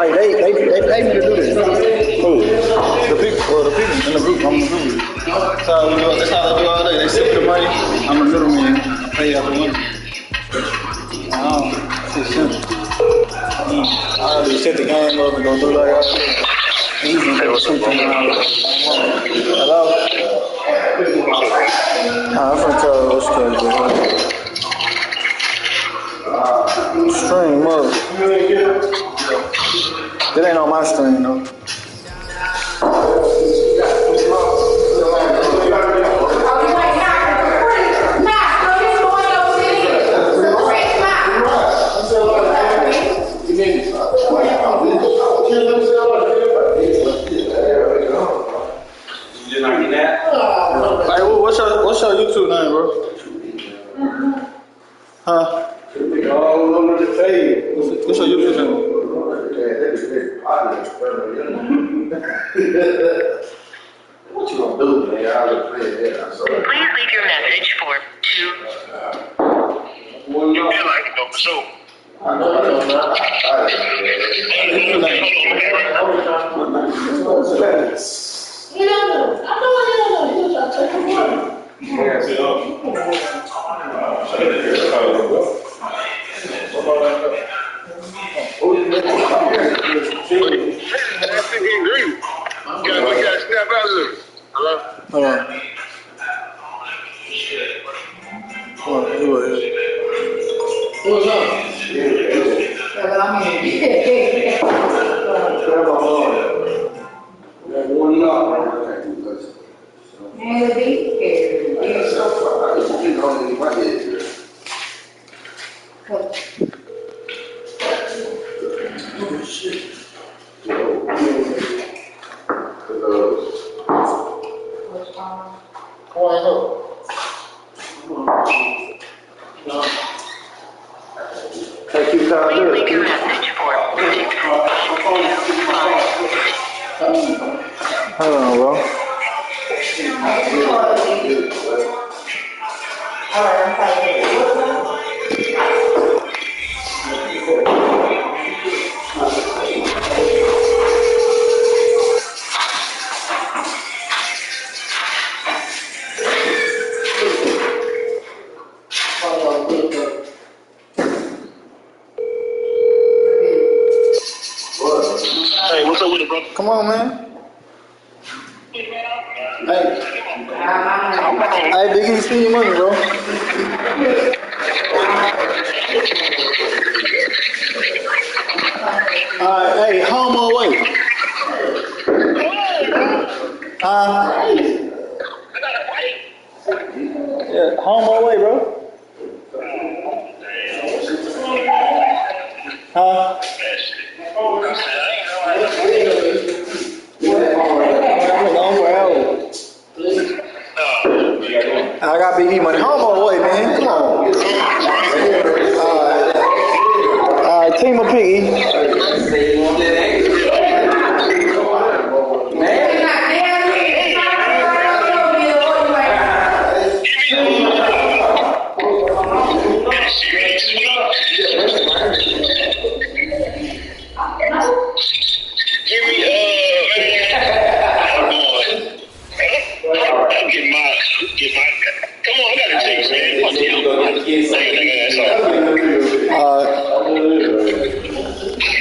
Like they pay me to do this. Who? The people in the group. I'm the group. That's how they do all day. They sip the money. I'm the middleman. I pay out the money. It's simple. I just set the game up and go do like that. Hey, what's up, bro? Hello? I'm from Charles. What's crazy? Stream up. It ain't on my stream though. Hey, what's your YouTube name, bro? Huh? What's your YouTube name? What you gonna do, man? I'll play that. Please leave your message for 2. You feel like it, though, for sure. I know. Hold on. What's up? Please leave your message for 6. Hold on, bro. Hey, what's up with it, bro? Come on, man. Hey, Big E, spend your money, bro. Hey, home or away? Yeah, home or away, bro? I got Big E money. Home or away, man? Come on. Alright, team of Piggy.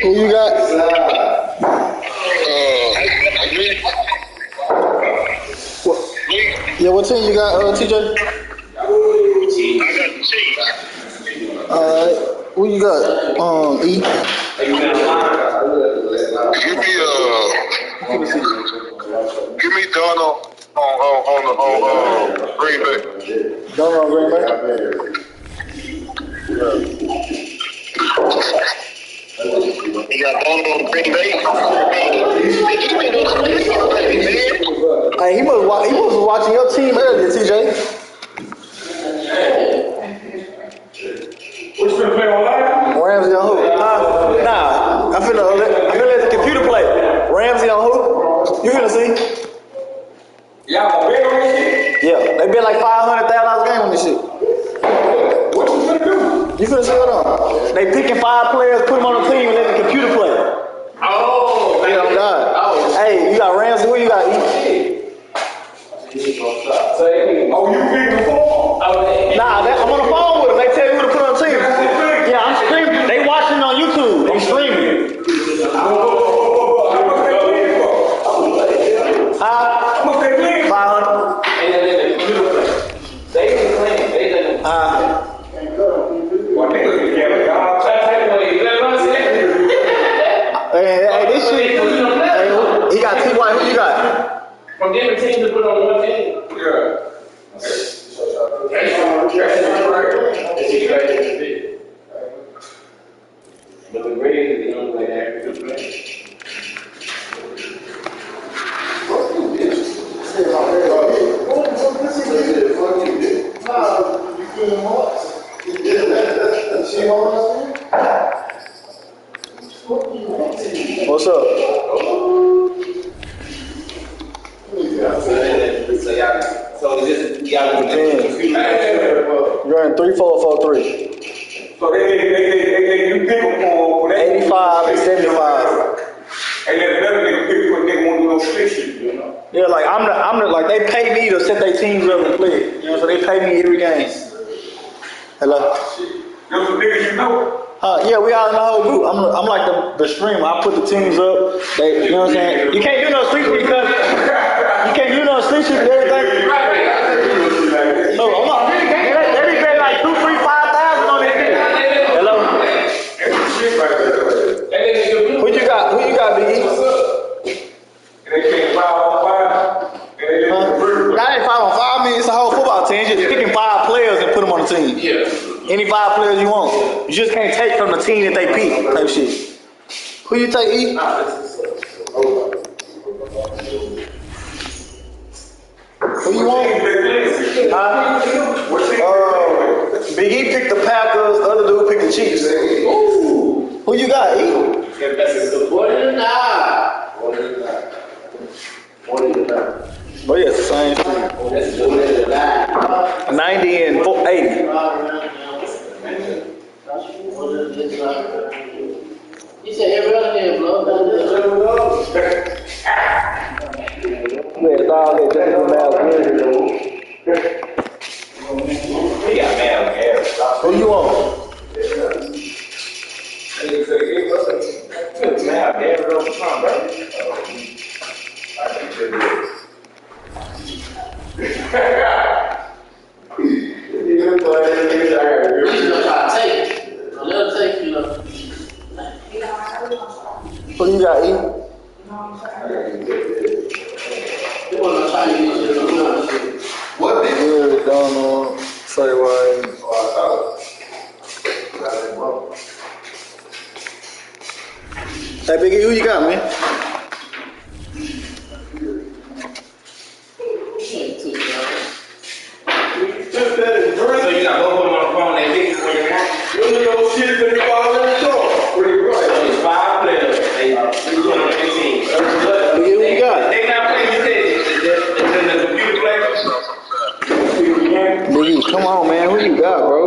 Who you got? What team you got, TJ? I got the Chiefs. Who you got? E? Give me Donald on Green Bay. Donald on Green Bay? You got Donald on Green Bay? Hey, he was watching your team earlier, TJ. What's the play on Ramsey on who? Nah, I'm finna let the computer play. Ramsey on who? You finna see? Y'all gonna bet on this shit? Yeah, they bet like $500,000 a game on this shit. What you finna do? You finna see what on? They picking 5 players, put them on the team, and let the computer play. Oh, Hey, this shit. Hey, he got T White. Who you got? From different teams to put on one team. Yeah. But the grade is the only way to actually play. What's up? So it's just y'all You're in 3-4-4-3. So they you pick them for 85 and 75. And then another nigga pick what they want to do no split shit, you know. Yeah, like I'm the like they pay me to set their teams up and play. You know, so they pay me every game. Hello. Those are niggas you know. Yeah, we all in the whole group. I'm like the streamer. I put the teams up. They, you know what I'm saying? You can't do no sleep because you can't do no sleep shit with everything. So I'm not. They be paying like 2, 3, 5,000 on this thing. Hello. Who you got? Who you got, Biggie? They can't 5-on-5. That ain't 5-on-5. I mean, it's a whole football team. You're just picking 5 players and put them on the team. Yeah. Any 5 players you want. You just can't take from the team that they pick. Type shit. Who you take, E? Who you want? Big E picked the Packers. The other dude picked the Chiefs. Ooh. Who you got, E? 49. Oh yeah, it's the same thing. 90 and 80. You said every other name, bro. Yeah, it's all that just He got mad on air. Who you want? Who you got, E? What? Yeah, Donald. Say White. Hey, Biggie, who you got, man? So you got both of them on the phone, they pick when you want. You know shit that you all in the store. Pretty right. It's 5 players. They put on the team. Biggie, who you got? They not playing the computer players. Biggie, come on, man. Who you got, bro?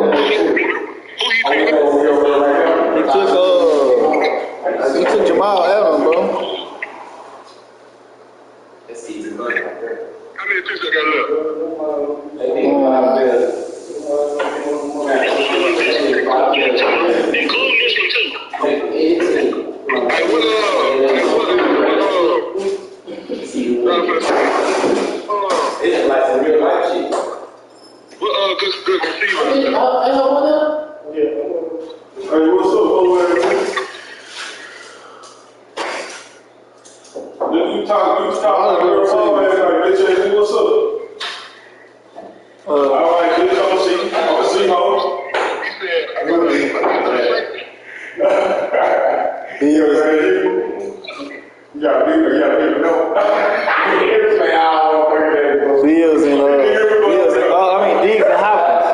He took Jamal Adams, bro. Let's see the money right there. How many picks I got left? Including this one too. Hey, what It's like some real life shit. what good receiver? Hey, what's up, over there? You talk like you're always like, bitch, what's up? All right, good, come see. Come see, hoes. He said, I got You gotta be know. Bills and Diggs and Hopkins.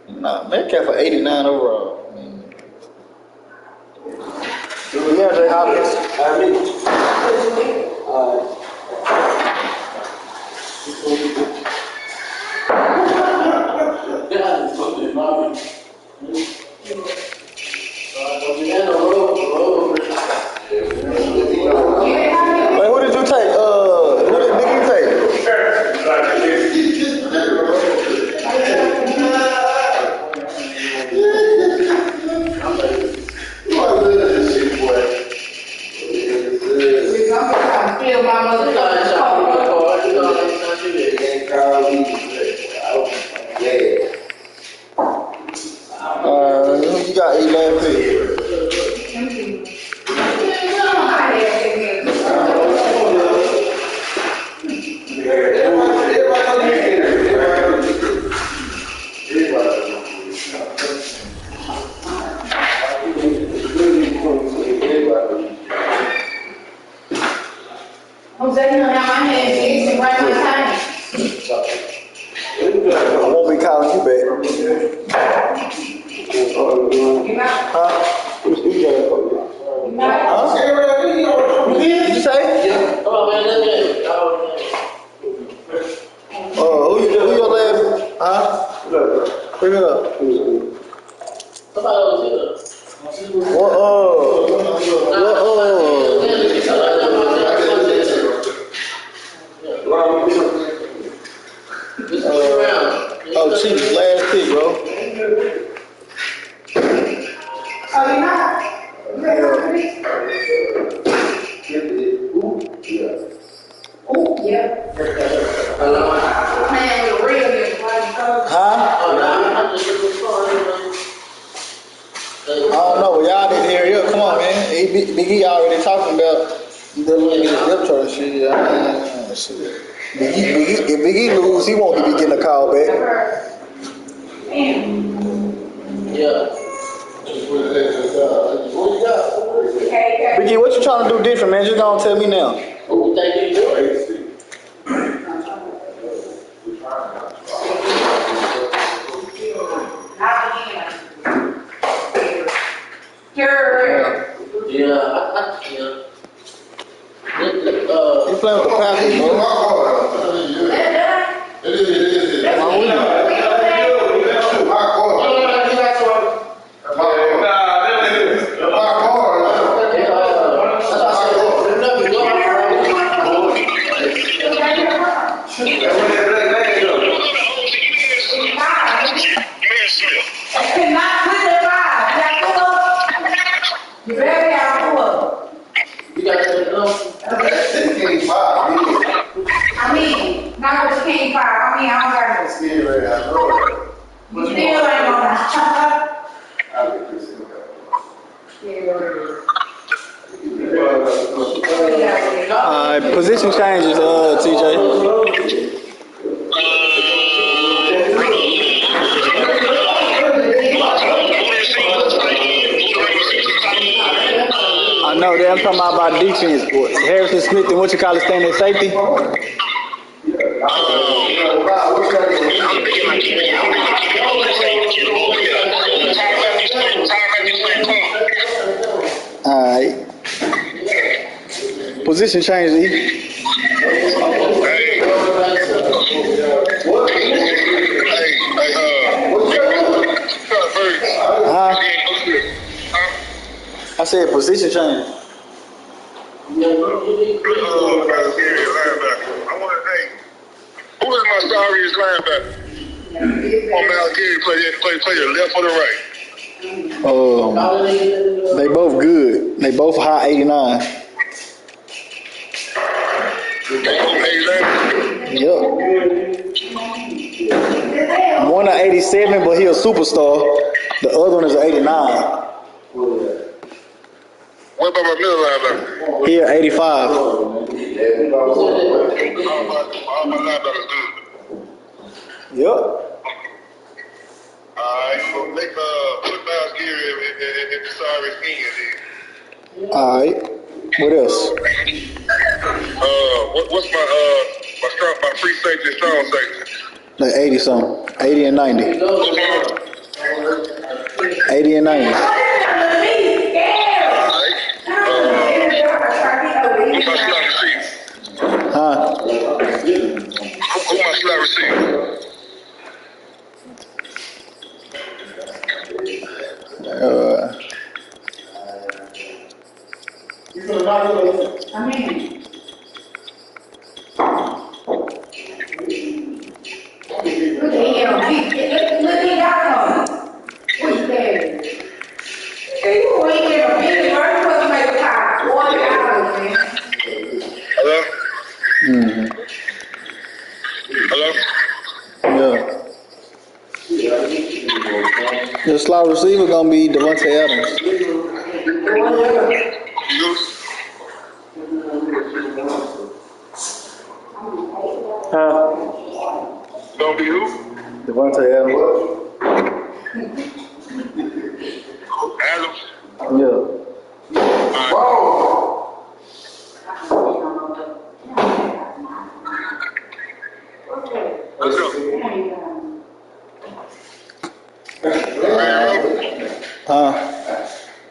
Nah, Metcalf for 89 overall. DeAndre Hopkins. Wait, who did you take? Who did Nicky take? get my motherfucking car. You ain't called me. Yeah. Who you got 11 pick? I'm saying, you know, now my hands is right my time. I won't be calling you back. You got, Huh? you got. Huh? What did you say? Who your last? Huh? Bring it up. Oh, Chiefs, last pick, bro. Oh, you not? You ready Oh, yeah. Man, the real nigga. Huh? I don't know. Y'all didn't hear it. Come on, man. Big E already talking about the little depth chart shit. Shit. If Big E lose, he won't be getting a call back. Big E, what you trying to do different, man? Just gonna tell me now. You playing with the Packers, bro? You better have pull. I mean, not what you can't fire. I mean, I don't got no skill. You still ain't gonna. Position changes, TJ. I know that. I'm talking about defense. Harrison Smith and what you call it, staying at safety. Alright. Position change, E. I said position change. Who is my sorriest linebacker? On Mal Gary play the left or the right? They both good. They both high 89. Yep. One is 87, but he a superstar. The other one is 89. What about my middle linebacker? He 85. All my linebackers good. Yep. Alright, so put Miles Gary in the sorry skin. Alright. What else? What's my free safety, strong safety? Like 80 something. 80 and 90. 80 and 90. Who's my slot receiver? Huh? Who's my slot receiver? I mean. Look at him. Look at y'all. What's that? You ain't get a big bird, supposed to make a $40, man. Hello? slot receiver gonna be Devontae Adams. Huh? Gonna be who? Devontae Adams. Adams. Yeah. Let's go. Huh?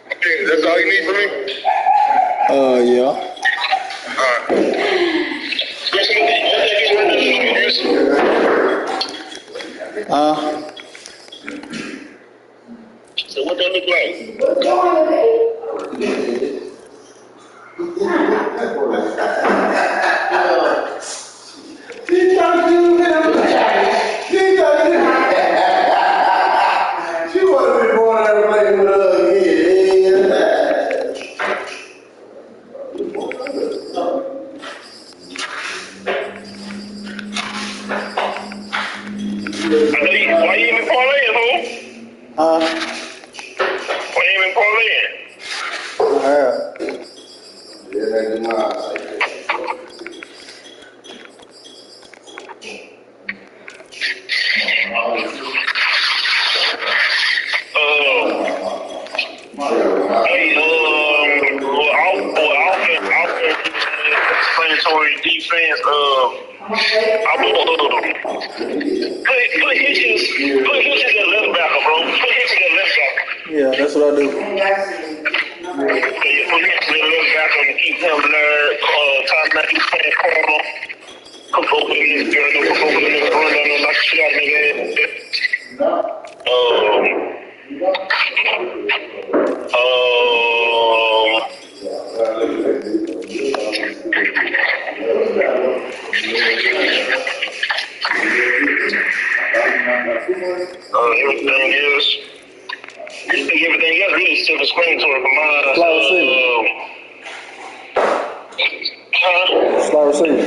Okay, that's all you need from me? Yeah. Alright. So what that look like? She wanted to be born out of play with us again. Why you even parlaying, fool? Huh? Why you even parlaying? Yeah. Yeah, they do not like that. Explanatory defense. Put Hitchens at left backer, bro. Put Hitchens at left backer. Yeah, that's what I do. Put Hitchens at left backer and keep him there. Time that he's playing corner. Come over in this girl, come over in this run down and knock the shit out of nigga. Everything else really is self-explanatory for mine. Slot receiver. Slot receiver.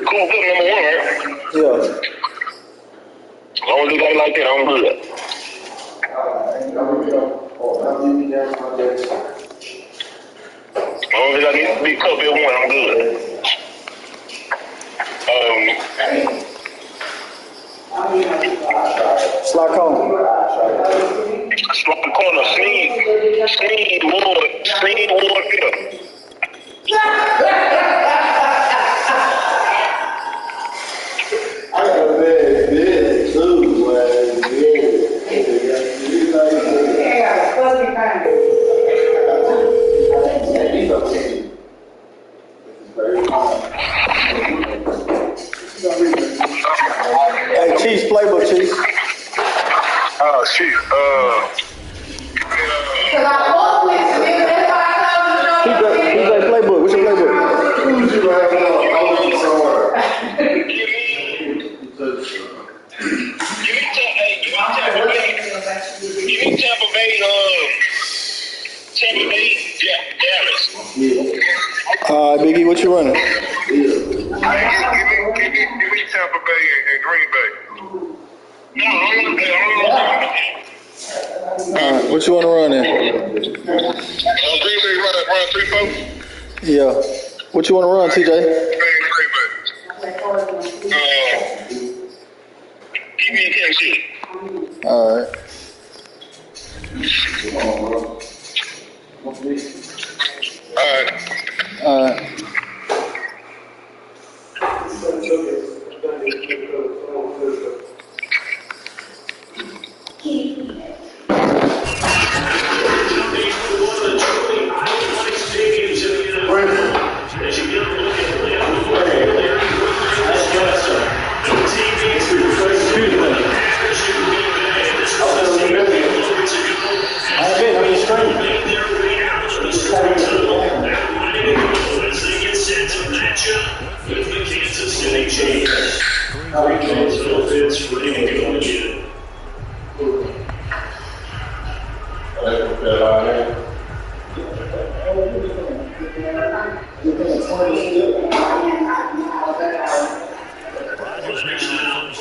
Cool, good number one, right? Yeah. As long as you got it like that, I'm good. As long as I need to be cup at one, I'm good. Slot corner. Slot corner, Sneed Ward, Phil. I got a bad bed too, man. Hey, Chiefs playbook, Chiefs. Oh, shit. Who's that playbook? What's your playbook? Who's you right now? Tampa Bay, Dallas. Biggie, what you running? Give me Tampa Bay and Green Bay. No, Alright, what you want to run in? Green Bay run 3-4. Yeah. What you want to run, TJ? Green Bay. give me a Kansas City. Alright. Alright. Rodgers makes the first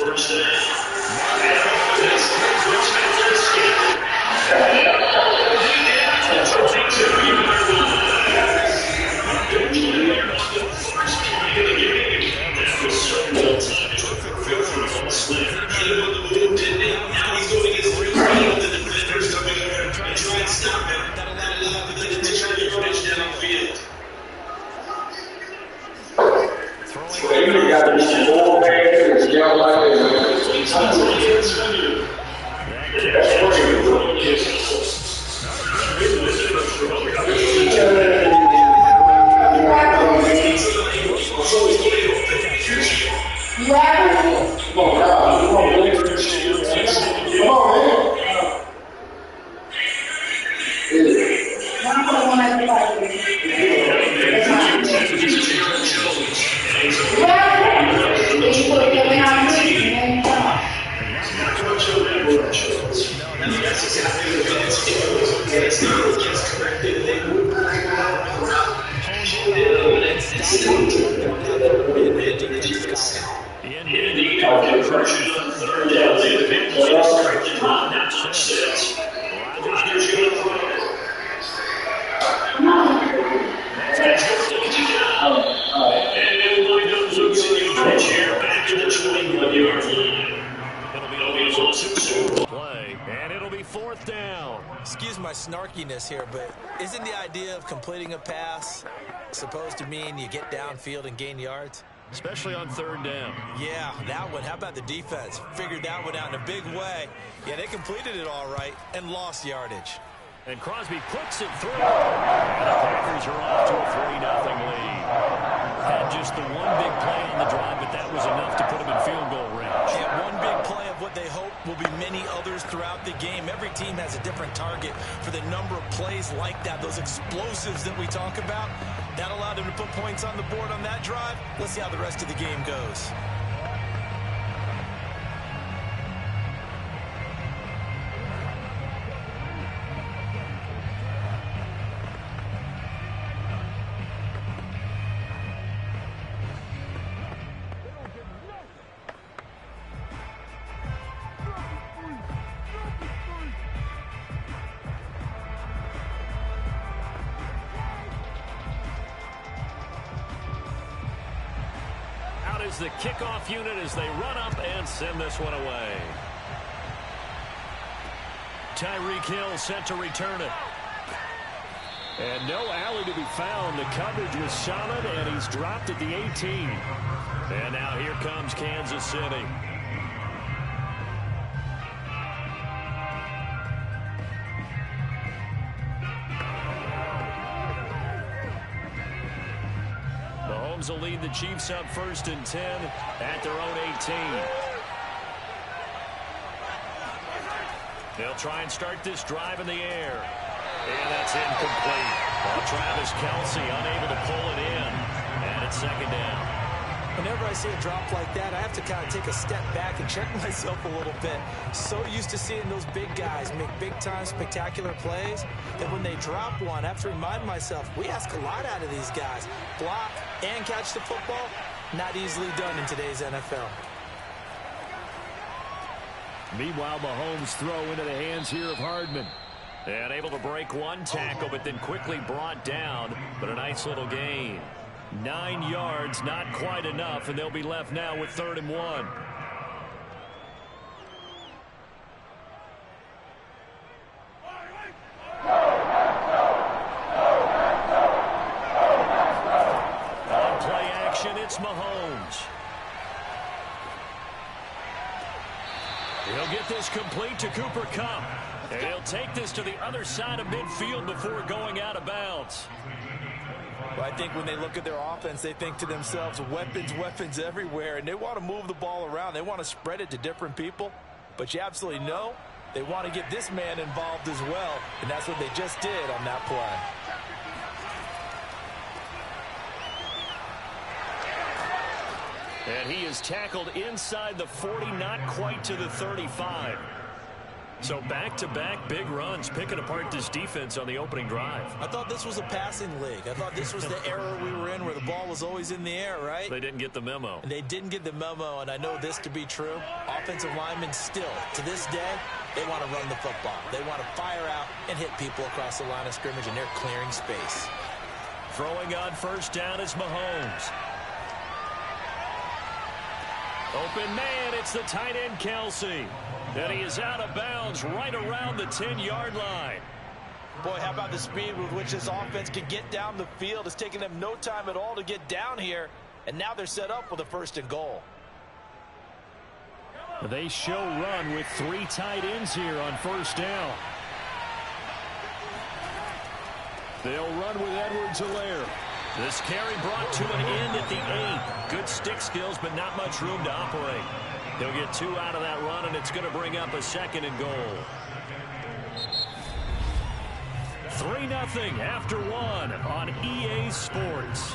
That allowed him to have additional yardage down the field. You got to be more bags and jump like that. That's crazy. You have it? Come on, man. One for one at the fight. You have it? Then you put it behind me and then you come on. And it'll be fourth down. Excuse my snarkiness here, but isn't the idea of completing a pass supposed to mean you get downfield and gain yards? Especially on third down. Yeah, that one. How about the defense? Figured that one out in a big way. Yeah, they completed it all right and lost yardage. And Crosby puts it through. And the Packers are off to a 3-0 lead. Had just the one big play on the drive, but that was enough to put them in field goal range. Yeah, one big play of what they hope will be many others throughout the game. Every team has a different target for the number of plays like that, those explosives that we talk about. That allowed them to put points on the board on that drive. Let's see how the rest of the game goes. The kickoff unit as they run up and send this one away. Tyreek Hill set to return it. And no alley to be found. The coverage was solid, and he's dropped at the 18. And now here comes Kansas City. Will lead the Chiefs up 1st and 10 at their own 18. They'll try and start this drive in the air. And that's incomplete. Well, Travis Kelce unable to pull it in. And it's 2nd down. Whenever I see a drop like that, I have to kind of take a step back and check myself a little bit. So used to seeing those big guys make big-time spectacular plays that when they drop one, I have to remind myself, we ask a lot out of these guys. Block and catch the football, not easily done in today's NFL. Meanwhile, Mahomes throw into the hands here of Hardman. And able to break one tackle, but then quickly brought down. But a nice little gain. 9 yards, not quite enough, and they'll be left now with 3rd and 1. On play action, it's Mahomes. He'll get this complete to Cooper Kupp. And he'll take this to the other side of midfield before going out of bounds. Well, I think when they look at their offense, they think to themselves, weapons everywhere, and they want to move the ball around. They want to spread it to different people, but you absolutely know they want to get this man involved as well, and that's what they just did on that play. And he is tackled inside the 40, not quite to the 35. So back-to-back big runs, picking apart this defense on the opening drive. I thought this was a passing league. I thought this was the era we were in where the ball was always in the air, right? They didn't get the memo. And they didn't get the memo, and I know this to be true. Offensive linemen still, to this day, they want to run the football. They want to fire out and hit people across the line of scrimmage, and they're clearing space. Throwing on 1st down is Mahomes. Open man, it's the tight end Kelce. And he is out of bounds right around the 10-yard line. Boy, how about the speed with which this offense can get down the field? It's taking them no time at all to get down here, and now they're set up with a 1st and goal. They show run with 3 tight ends here on 1st down. They'll run with Edwards-Helaire. This carry brought to an end at the 8. Good stick skills, but not much room to operate. He'll get 2 out of that run, and it's going to bring up a 2nd and goal. 3-0 after 1 on EA Sports.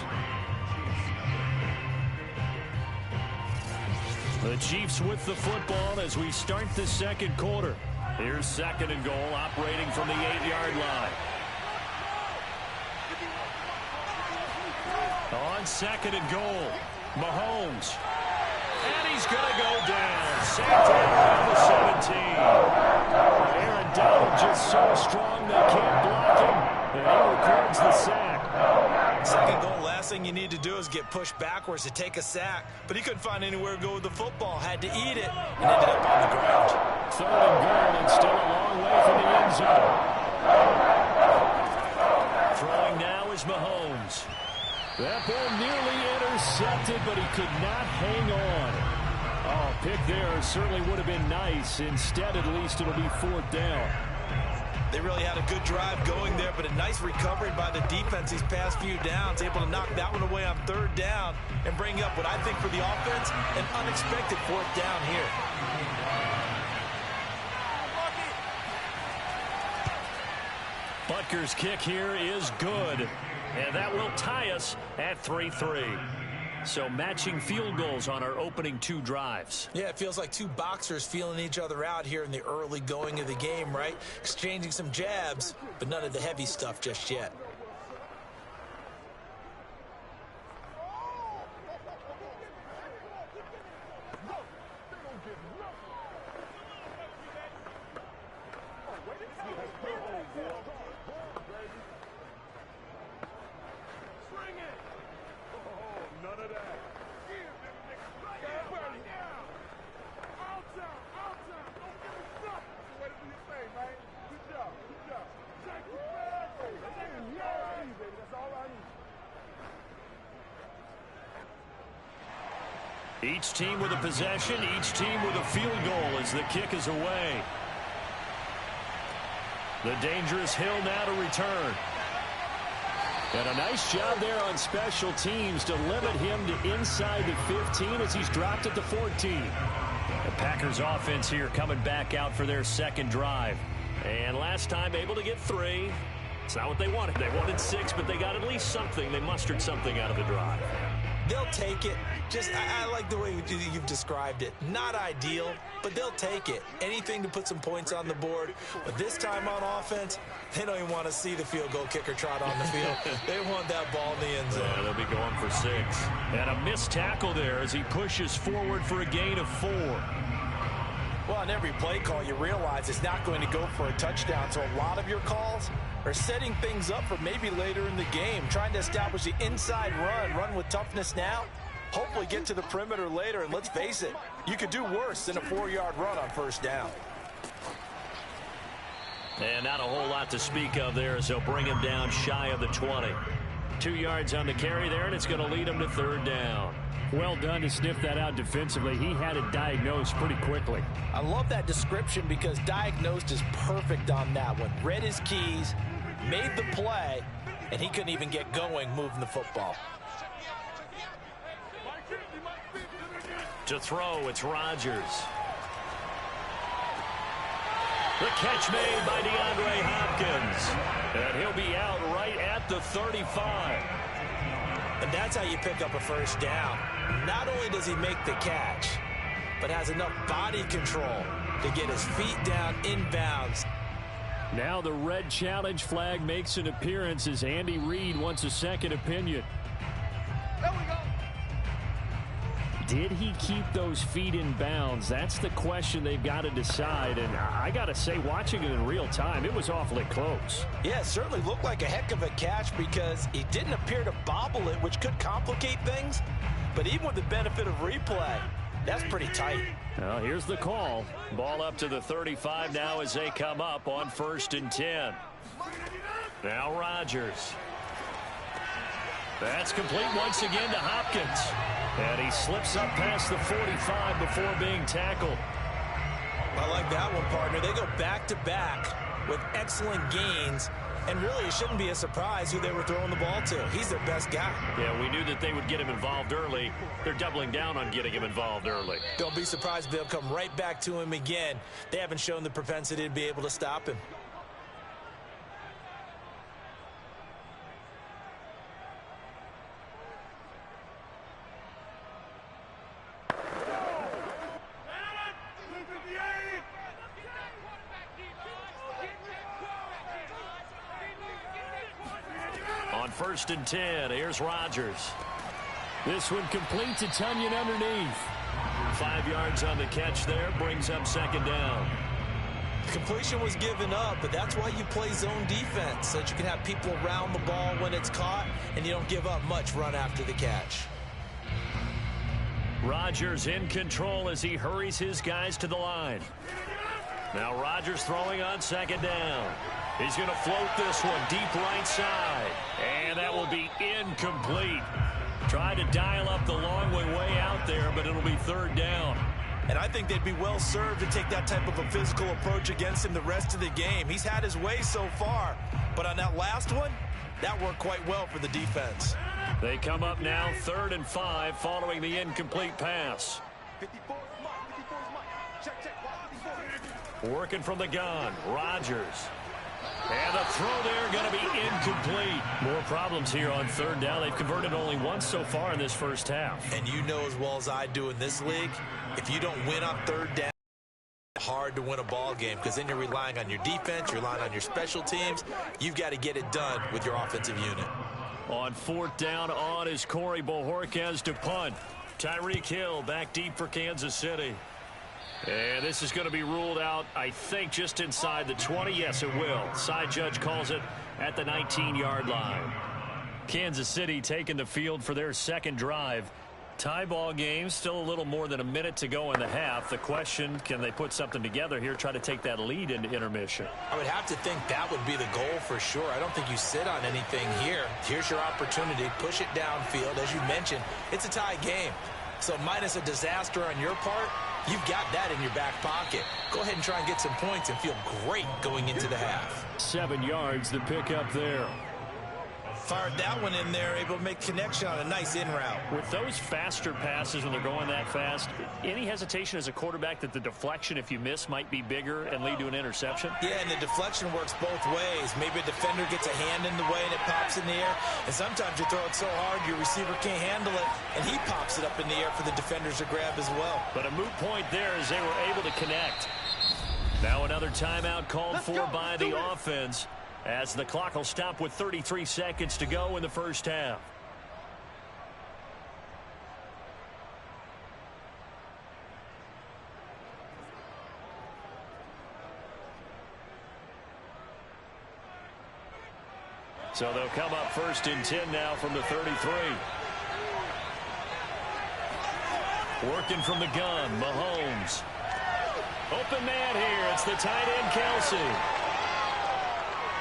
The Chiefs with the football as we start the 2nd quarter. Here's 2nd and goal, operating from the 8-yard line. On 2nd and goal, Mahomes. And he's going to go down. Sacked around the 17. Aaron Donald just so strong they can't block him. And he records the sack. 2nd goal, last thing you need to do is get pushed backwards to take a sack. But he couldn't find anywhere to go with the football. Had to eat it and ended up on the ground. 3rd and goal and still a long way from the end zone. Throwing now is Mahomes. That ball nearly intercepted, but he could not hang on. Oh, pick there certainly would have been nice. Instead, at least it'll be 4th down. They really had a good drive going there, but a nice recovery by the defense these past few downs, able to knock that one away on 3rd down and bring up what I think for the offense, an unexpected 4th down here. Butker's kick here is good, and that will tie us at 3-3. So matching field goals on our opening 2 drives. Yeah, it feels like 2 boxers feeling each other out here in the early going of the game, right? Exchanging some jabs, but none of the heavy stuff just yet. Each team with a possession, each team with a field goal as the kick is away. The dangerous Hill now to return. And a nice job there on special teams to limit him to inside the 15 as he's dropped at the 14. The Packers offense here coming back out for their 2nd drive. And last time able to get 3. It's not what they wanted. They wanted 6, but they got at least something. They mustered something out of the drive. They'll take it. I like the way you've described it. Not ideal, but they'll take it. Anything to put some points on the board. But this time on offense, they don't even want to see the field goal kicker trot on the field. They want that ball in the end zone. Yeah, they'll be going for 6. And a missed tackle there as he pushes forward for a gain of 4. Well, on every play call, you realize it's not going to go for a touchdown. So a lot of your calls are setting things up for maybe later in the game, trying to establish the inside run with toughness now, hopefully get to the perimeter later. And let's face it, you could do worse than a 4-yard run on 1st down. And not a whole lot to speak of there as they'll bring him down shy of the 20. 2 yards on the carry there, and it's going to lead him to 3rd down. Well done to sniff that out defensively. He had it diagnosed pretty quickly. I love that description because diagnosed is perfect on that one. Read his keys, made the play, and he couldn't even get going moving the football. To throw, it's Rodgers. The catch made by DeAndre Hopkins. And he'll be out right at the 35. And that's how you pick up a 1st down. Not only does he make the catch, but has enough body control to get his feet down inbounds. Now the red challenge flag makes an appearance as Andy Reid wants a second opinion. There we go. Did he keep those feet in bounds? That's the question they've got to decide. And I got to say, watching it in real time, it was awfully close. Yeah, it certainly looked like a heck of a catch because he didn't appear to bobble it, which could complicate things. But even with the benefit of replay, that's pretty tight. Well, here's the call. Ball up to the 35 now as they come up on 1st and 10. Now Rodgers. That's complete once again to Hopkins. And he slips up past the 45 before being tackled. I like that one, partner. They go back-to-back with excellent gains. And really, it shouldn't be a surprise who they were throwing the ball to. He's their best guy. Yeah, we knew that they would get him involved early. They're doubling down on getting him involved early. Don't be surprised if they'll come right back to him again. They haven't shown the propensity to be able to stop him. On 1st and 10, here's Rodgers. This one complete to Tunyon underneath. 5 yards on the catch there, brings up 2nd down. Completion was given up, but that's why you play zone defense, so that you can have people around the ball when it's caught, and you don't give up much run after the catch. Rodgers in control as he hurries his guys to the line. Now Rodgers throwing on 2nd down. He's going to float this one deep right side. And that will be incomplete. Tried to dial up the long way out there, but it'll be 3rd down. And I think they'd be well served to take that type of a physical approach against him the rest of the game. He's had his way so far. But on that last one, that worked quite well for the defense. They come up now 3rd and 5 following the incomplete pass. Working from the gun, Rodgers. And the throw there going to be incomplete. More problems here on 3rd down. They've converted only once so far in this first half. And you know as well as I do in this league, if you don't win on 3rd down, it's hard to win a ball game because then you're relying on your defense, you're relying on your special teams. You've got to get it done with your offensive unit. On 4th down on is Corey Bojorquez to punt. Tyreek Hill back deep for Kansas City. And this is going to be ruled out, I think, just inside the 20. Yes, it will. Side judge calls it at the 19-yard line. Kansas City taking the field for their 2nd drive. Tie ball game, still a little more than a minute to go in the half. The question, can they put something together here, try to take that lead into intermission? I would have to think that would be the goal for sure. I don't think you sit on anything here. Here's your opportunity. Push it downfield. As you mentioned, it's a tie game. So minus a disaster on your part, you've got that in your back pocket. Go ahead and try and get some points and feel great going into the half. 7 yards the pickup there. Fired that one in there, able to make connection on a nice in route. With those faster passes when they're going that fast, any hesitation as a quarterback that the deflection, if you miss, might be bigger and lead to an interception? Yeah, and the deflection works both ways. Maybe a defender gets a hand in the way and it pops in the air. And sometimes you throw it so hard your receiver can't handle it, and he pops it up in the air for the defenders to grab as well. But a moot point there as they were able to connect. Now another timeout called for by the offense, as the clock will stop with 33 seconds to go in the first half. So they'll come up 1st and 10 now from the 33. Working from the gun, Mahomes. Open man here. It's the tight end, Kelsey.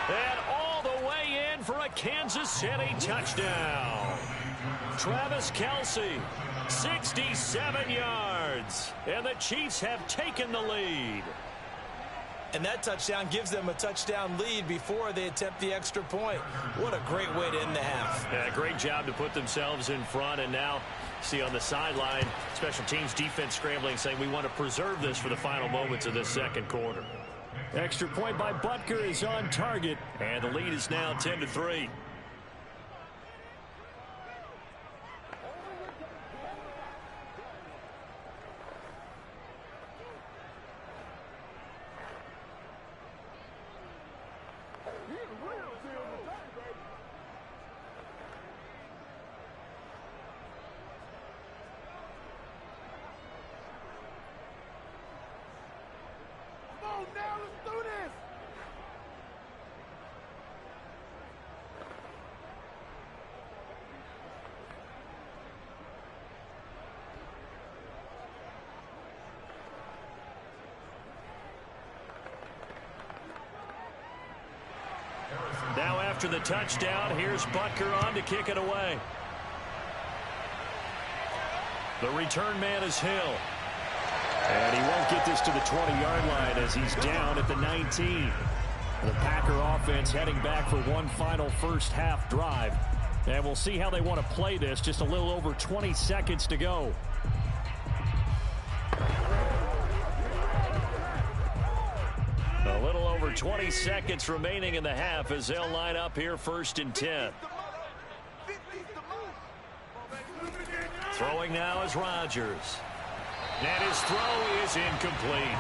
And all the way in for a Kansas City touchdown. Travis Kelsey, 67 yards. And the Chiefs have taken the lead. And that touchdown gives them a touchdown lead before they attempt the extra point. What a great way to end the half. Yeah, great job to put themselves in front. And now, see on the sideline, special teams defense scrambling, saying we want to preserve this for the final moments of this 2nd quarter. Extra point by Butker is on target, and the lead is now 10-3. Now after the touchdown, here's Butker on to kick it away. The return man is Hill. And he won't get this to the 20-yard line as he's down at the 19. The Packer offense heading back for one final first half drive. And we'll see how they want to play this. Just a little over 20 seconds to go. A little over 20 seconds remaining in the half as they'll line up here 1st and 10. Throwing now is Rodgers. And his throw is incomplete.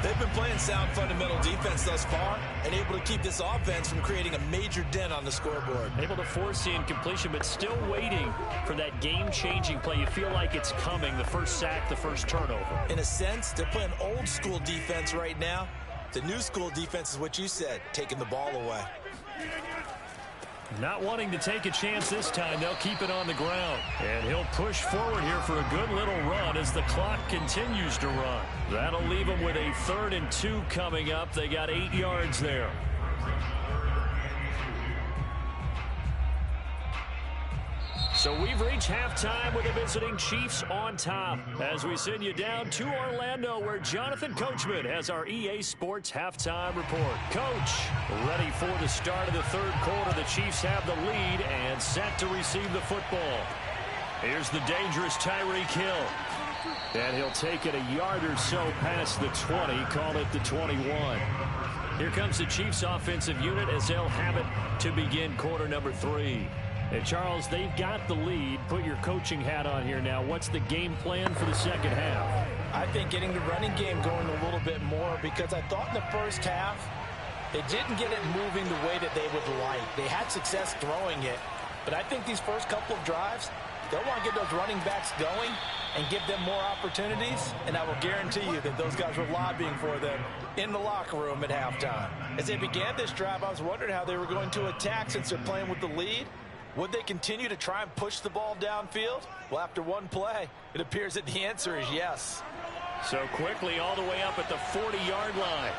They've been playing sound fundamental defense thus far and able to keep this offense from creating a major dent on the scoreboard. Able to force the incompletion, but still waiting for that game-changing play. You feel like it's coming, the first sack, the first turnover. In a sense, they're playing old-school defense right now. The new-school defense is what you said, taking the ball away. Not wanting to take a chance this time, they'll keep it on the ground. And he'll push forward here for a good little run as the clock continues to run. That'll leave them with a 3rd and 2 coming up. They got 8 yards there. So we've reached halftime with the visiting Chiefs on top. As we send you down to Orlando, where Jonathan Coachman has our EA Sports halftime report. Coach, ready for the start of the 3rd quarter. The Chiefs have the lead and set to receive the football. Here's the dangerous Tyreek Hill. And he'll take it a yard or so past the 20, call it the 21. Here comes the Chiefs offensive unit as they'll have it to begin quarter number 3. And Charles, they've got the lead. Put your coaching hat on here now. What's the game plan for the second half? I think getting the running game going a little bit more, because I thought in the first half they didn't get it moving the way that they would like. They had success throwing it, but I think these first couple of drives, they'll want to get those running backs going and give them more opportunities, and I will guarantee you that those guys were lobbying for them in the locker room at halftime. As they began this drive, I was wondering how they were going to attack since they're playing with the lead. Would they continue to try and push the ball downfield? Well, after one play, it appears that the answer is yes. So quickly all the way up at the 40-yard line.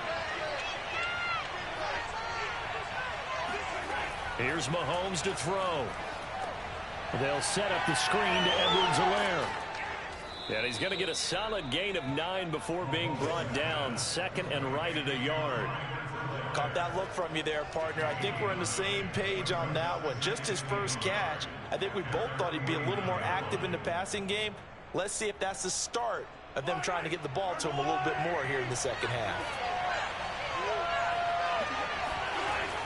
Here's Mahomes to throw. They'll set up the screen to Edwards-Helaire. And he's going to get a solid gain of 9 before being brought down. 2nd and right at a yard. Caught that look from you there, partner. I think we're on the same page on that one. Just his first catch. I think we both thought he'd be a little more active in the passing game. Let's see if that's the start of them trying to get the ball to him a little bit more here in the second half.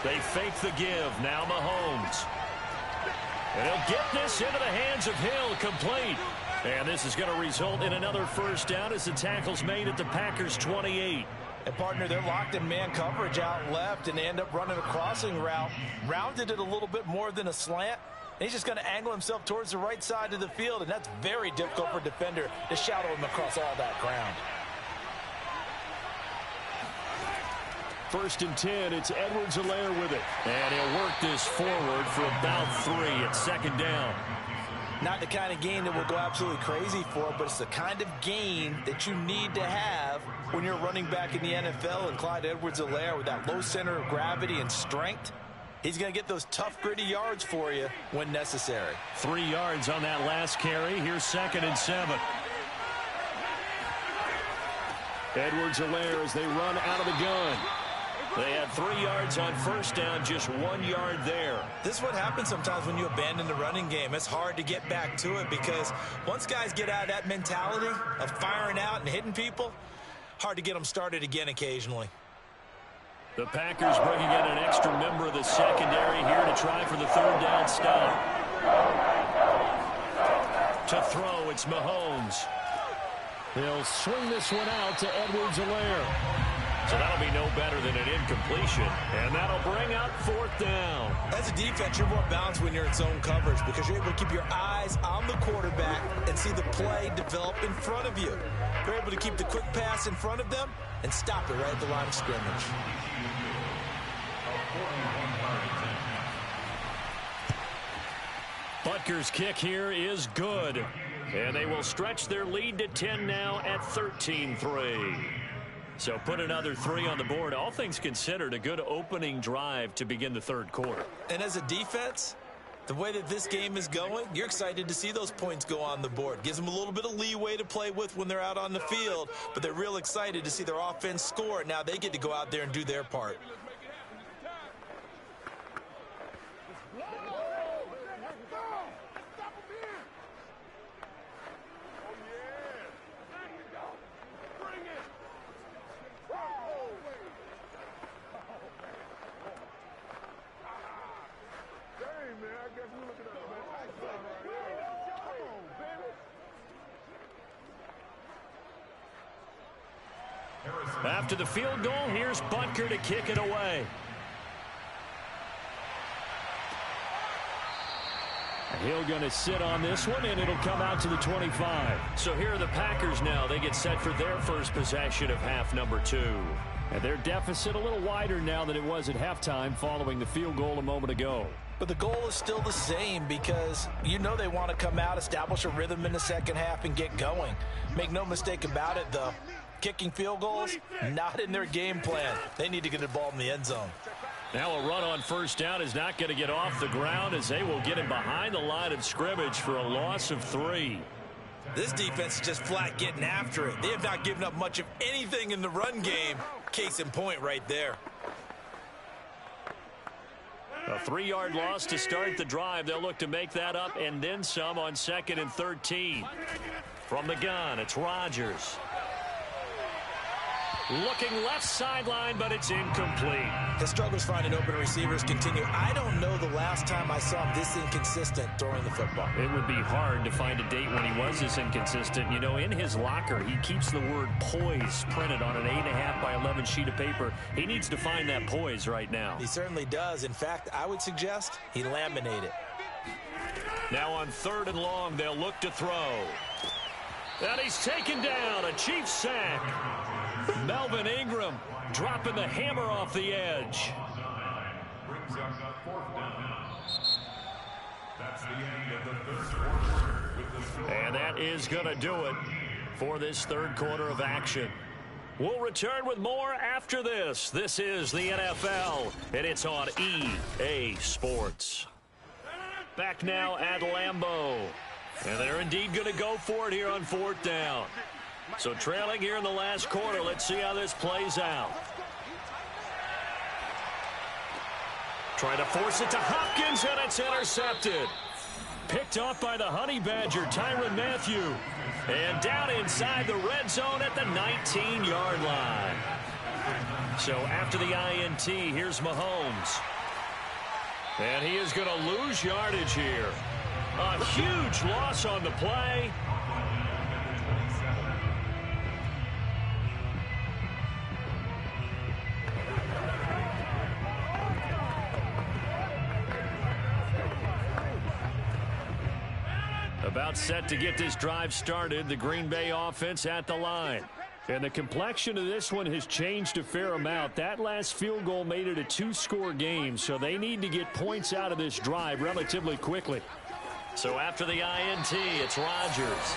They fake the give. Now Mahomes. And he'll get this into the hands of Hill, complete. And this is going to result in another first down as the tackle's made at the Packers' 28. And, partner, they're locked in man coverage out left, and they end up running a crossing route. Rounded it a little bit more than a slant. And he's just going to angle himself towards the right side of the field, and that's very difficult for a defender to shadow him across all that ground. 1st and 10, it's Edwards-Helaire with it. And he'll work this forward for about 3 at 2nd down. Not the kind of gain that we'll go absolutely crazy for, but it's the kind of gain that you need to have when you're running back in the NFL. And Clyde Edwards-Helaire, with that low center of gravity and strength, he's going to get those tough, gritty yards for you when necessary. 3 yards on that last carry. Here's 2nd and 7. Edwards-Helaire as they run out of the gun. They had 3 yards on first down, just 1 yard there. This is what happens sometimes when you abandon the running game. It's hard to get back to it because once guys get out of that mentality of firing out and hitting people, hard to get them started again occasionally. The Packers bringing in an extra member of the secondary here to try for the 3rd down stop. To throw, it's Mahomes. They'll swing this one out to Edwards-Helaire. So that'll be no better than an incompletion, and that'll bring up 4th down. As a defense, you're more balanced when you're in zone coverage because you're able to keep your eyes on the quarterback and see the play develop in front of you. You're able to keep the quick pass in front of them and stop it right at the line of scrimmage. Butker's kick here is good, and they will stretch their lead to 10 now at 13-3. So put another 3 on the board. All things considered, a good opening drive to begin the third quarter. And as a defense, the way that this game is going, you're excited to see those points go on the board. Gives them a little bit of leeway to play with when they're out on the field, but they're real excited to see their offense score. Now they get to go out there and do their part. After the field goal, here's Butker to kick it away. He'll going to sit on this one, and it'll come out to the 25. So here are the Packers now. They get set for their first possession of half number 2. And their deficit a little wider now than it was at halftime following the field goal a moment ago. But the goal is still the same because you know they want to come out, establish a rhythm in the second half, and get going. Make no mistake about it, though. Kicking field goals, not in their game plan. They need to get the ball in the end zone. Now a run on first down is not going to get off the ground as they will get him behind the line of scrimmage for a loss of 3. This defense is just flat getting after it. They have not given up much of anything in the run game. Case in point right there. A 3-yard loss to start the drive. They'll look to make that up and then some on 2nd and 13. From the gun, it's Rodgers. Looking left sideline, but it's incomplete. His struggles finding open receivers continue. I don't know the last time I saw him this inconsistent throwing the football. It would be hard to find a date when he was this inconsistent. You know, in his locker, he keeps the word poise printed on an 8.5 by 11 sheet of paper. He needs to find that poise right now. He certainly does. In fact, I would suggest he laminate it. Now on 3rd and long, they'll look to throw. And he's taken down. A Chiefs sack. Melvin Ingram dropping the hammer off the edge. Brings up 4th down. That's the end of the third quarter with the score. And that is going to do it for this third quarter of action. We'll return with more after this. This is the NFL, and it's on EA Sports. Back now at Lambeau. And they're indeed going to go for it here on 4th down. So trailing here in the last quarter. Let's see how this plays out. Trying to force it to Hopkins, and it's intercepted. Picked off by the Honey Badger, Tyrann Mathieu. And down inside the red zone at the 19-yard line. So after the INT, here's Mahomes. And he is going to lose yardage here. A huge loss on the play. About set to get this drive started, the Green Bay offense at the line. And the complexion of this one has changed a fair amount. That last field goal made it a 2-score game, so they need to get points out of this drive relatively quickly. So after the INT, it's Rodgers.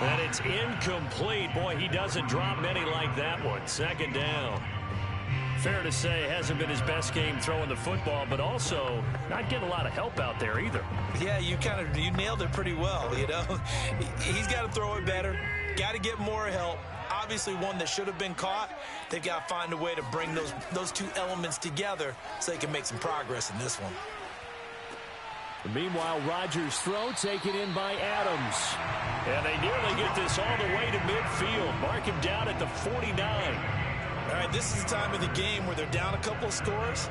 And it's incomplete. Boy, he doesn't drop many like that one. 2nd down. Fair to say, hasn't been his best game throwing the football, but also not getting a lot of help out there either. Yeah, you nailed it pretty well, you know. He's got to throw it better, got to get more help. Obviously one that should have been caught. They've got to find a way to bring those two elements together so they can make some progress in this one. Meanwhile, Rodgers' throw taken in by Adams. And they nearly get this all the way to midfield. Mark him down at the 49. All right, this is the time of the game where they're down a couple of scores,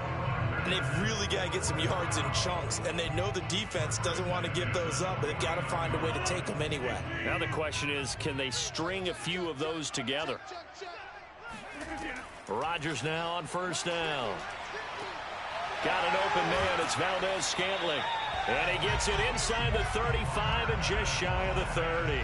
and they've really got to get some yards in chunks, and they know the defense doesn't want to give those up, but they've got to find a way to take them anyway. Now the question is, can they string a few of those together? Rodgers now on 1st down. Got an open man. It's Valdez-Scantling. And he gets it inside the 35 and just shy of the 30.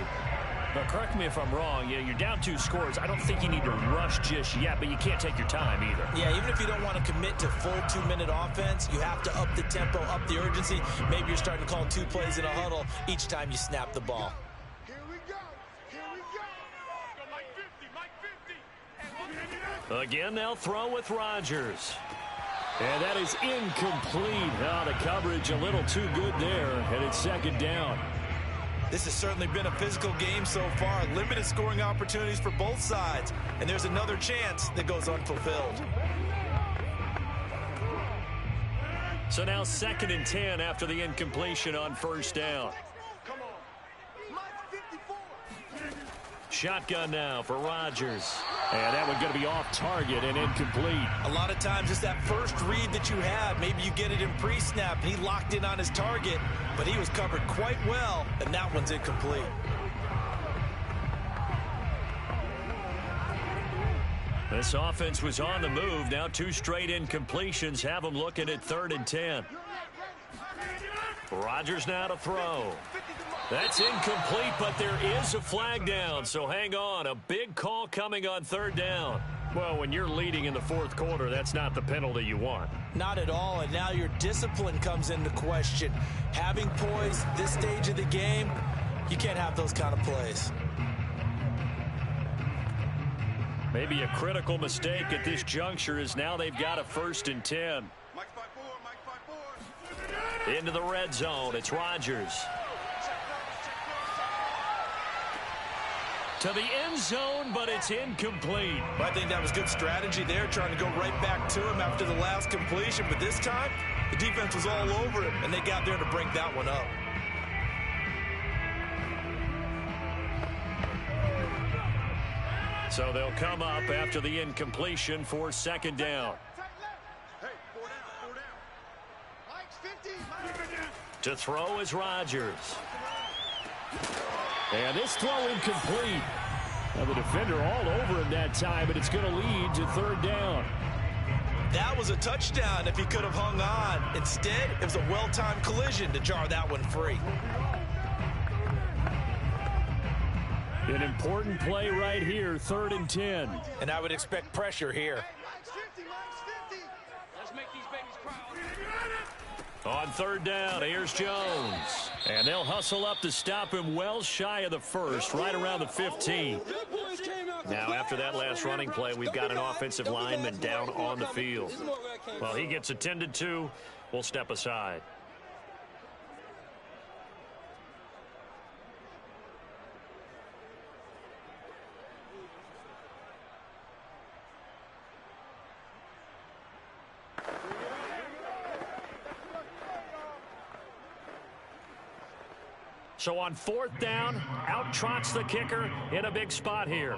But correct me if I'm wrong, you're down 2 scores. I don't think you need to rush just yet, but you can't take your time either. Yeah, even if you don't want to commit to full 2-minute offense, you have to up the tempo, up the urgency. Maybe you're starting to call 2 plays in a huddle each time you snap the ball. Here we go. Here we go. Mike 50, Mike 50. Again, they'll throw with Rodgers. And that is incomplete. Oh, the coverage a little too good there, and it's second down. This has certainly been a physical game so far. Limited scoring opportunities for both sides. And there's another chance that goes unfulfilled. So now 2nd and 10 after the incompletion on first down. Shotgun now for Rodgers. And that one going to be off target and incomplete. A lot of times it's that first read that you have. Maybe you get it in pre-snap. He locked in on his target, but he was covered quite well, and that one's incomplete. This offense was on the move. Now 2 straight incompletions have them looking at 3rd and 10. Rodgers now to throw. That's incomplete, but there is a flag down, so hang on. A big call coming on 3rd down. Well, when you're leading in the 4th quarter, that's not the penalty you want. Not at all, and now your discipline comes into question. Having poise this stage of the game, you can't have those kind of plays. Maybe a critical mistake at this juncture is now they've got a 1st and 10. Into the red zone, it's Rodgers. To the end zone, but it's incomplete. I think that was good strategy there, trying to go right back to him after the last completion. But this time, the defense was all over him, and they got there to break that one up. So they'll come up after the incompletion for 2nd down. To throw is Rodgers. And this throw incomplete. Now the defender all over him that time, but it's going to lead to 3rd down. That was a touchdown if he could have hung on. Instead, it was a well-timed collision to jar that one free. An important play right here, 3rd and 10. And I would expect pressure here. Let's make these babies proud. On 3rd down, here's Jones. And they'll hustle up to stop him well shy of the 1st, right around the 15. Now, after that last running play, we've got an offensive lineman down on the field. Well, he gets attended to. We'll step aside. So on 4th down, out trots the kicker in a big spot here.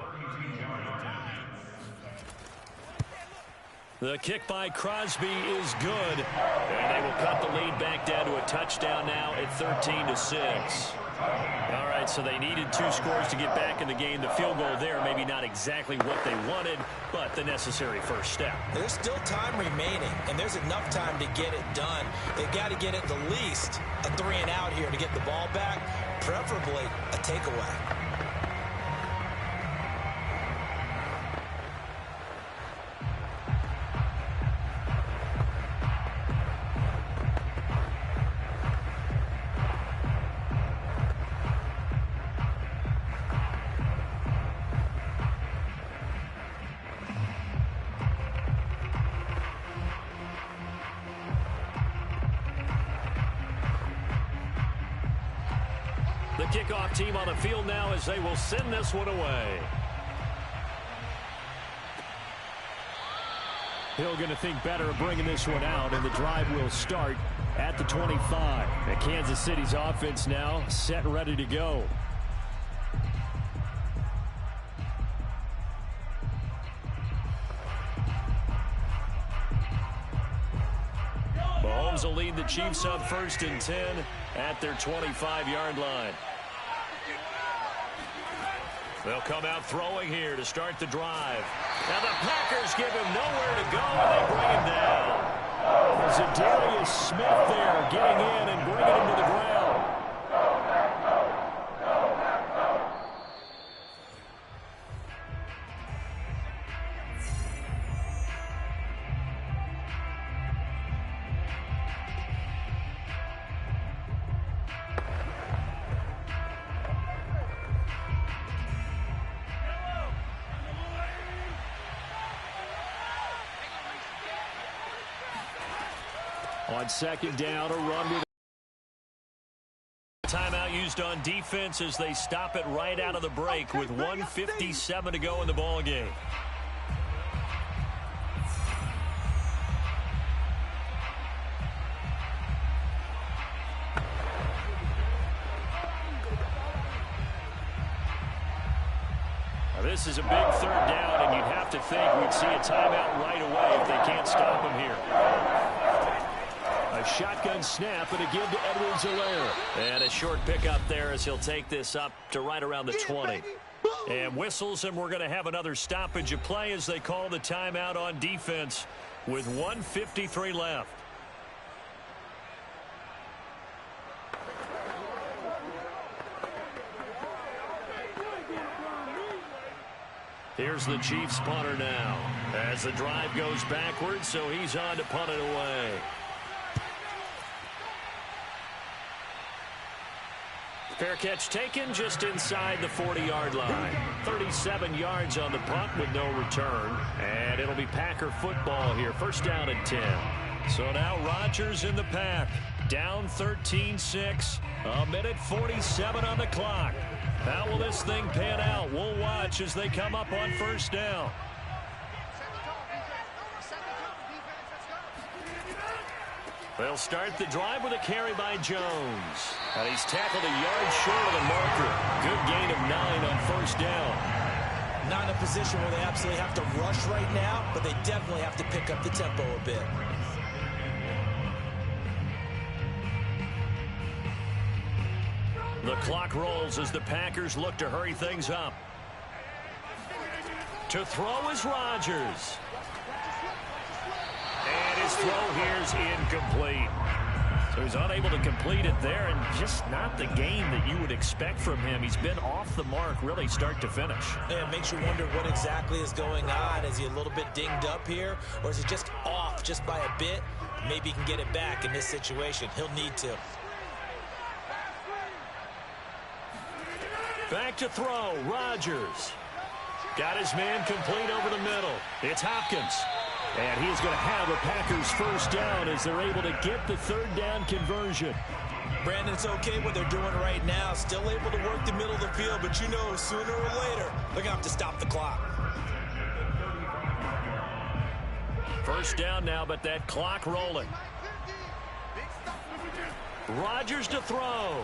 The kick by Crosby is good. And they will cut the lead back down to a touchdown now at 13-6. All right, so they needed 2 scores to get back in the game. The field goal there, maybe not exactly what they wanted, but the necessary first step. There's still time remaining, and there's enough time to get it done. They've got to get at the least a 3-and-out here to get the ball back, preferably a takeaway. The kickoff team on the field now as they will send this one away. Hill going to think better of bringing this one out, and the drive will start at the 25. And Kansas City's offense now set and ready to go. Mahomes will lead the Chiefs up 1st and 10 at their 25-yard line. They'll come out throwing here to start the drive. Now the Packers give him nowhere to go, and they bring him down. Zadarius Smith there getting in and bringing him to the ground. On second down, a run with timeout used on defense as they stop it right out of the break with 1:57 to go in the ball game. Now this is a big third down, and you'd have to think we'd see a timeout right away if they can't stop him here. A shotgun snap and a give to Edwards-Helaire. And a short pickup there as he'll take this up to right around the 20. And whistles, and we're going to have another stoppage of play as they call the timeout on defense with 1:53 left. Here's the Chiefs punter now as the drive goes backwards, so he's on to punt it away. Fair catch taken just inside the 40-yard line. 37 yards on the punt with no return. And it'll be Packer football here. First down and 10. So now Rodgers in the pack. Down 13-6. A minute 47 on the clock. How will this thing pan out? We'll watch as they come up on first down. They'll start the drive with a carry by Jones. And he's tackled a yard short of the marker. Good gain of 9 on first down. Not in a position where they absolutely have to rush right now, but they definitely have to pick up the tempo a bit. The clock rolls as the Packers look to hurry things up. To throw is Rodgers. And his throw here is incomplete. So he's unable to complete it there, and just not the game that you would expect from him. He's been off the mark really start to finish. Yeah, it makes you wonder what exactly is going on. Is he a little bit dinged up here, or is he just off just by a bit? Maybe he can get it back in this situation. He'll need to. Back to throw, Rodgers. Got his man complete over the middle. It's Hopkins. And he's going to have a Packers first down as they're able to get the third down conversion. Brandon, it's okay what they're doing right now. Still able to work the middle of the field, but you know sooner or later they're going to have to stop the clock. First down now, but that clock rolling. Rodgers to throw.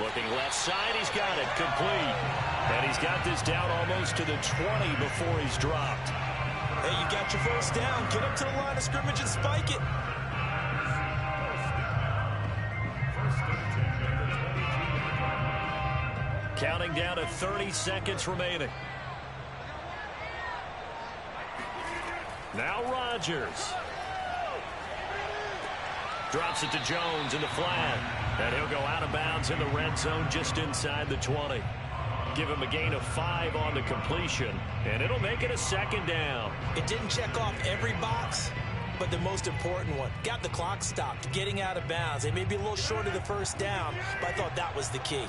Looking left side, he's got it, complete. And he's got this down almost to the 20 before he's dropped. Hey, you got your first down. Get up to the line of scrimmage and spike it. Counting down to 30 seconds remaining. Now Rodgers. Drops it to Jones in the flat. And he'll go out of bounds in the red zone just inside the 20. Give him a gain of 5 on the completion, and it'll make it a second down. It didn't check off every box, but the most important one. Got the clock stopped, getting out of bounds. They may be a little short of the first down, but I thought that was the key.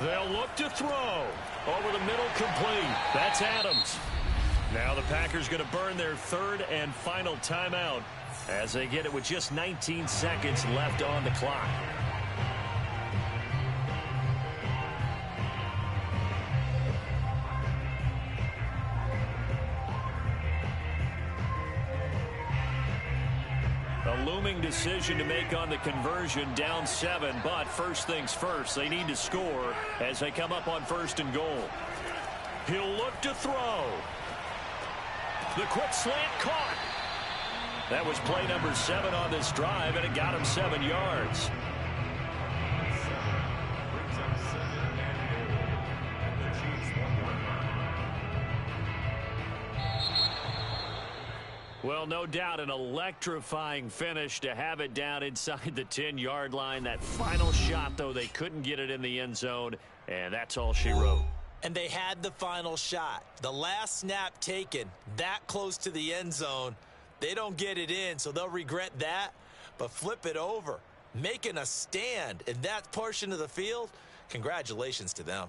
They'll look to throw. Over the middle, complete. That's Adams. Now the Packers going to burn their third and final timeout as they get it with just 19 seconds left on the clock. A looming decision to make on the conversion, down 7, but first things first, they need to score as they come up on first and goal. He'll look to throw. The quick slant caught. That was play number 7 on this drive, and it got him 7 yards. Well, no doubt an electrifying finish to have it down inside the 10-yard line. That final shot, though, they couldn't get it in the end zone, and that's all she wrote. And they had the final shot. The last snap taken that close to the end zone. They don't get it in, so they'll regret that. But flip it over, making a stand in that portion of the field, congratulations to them.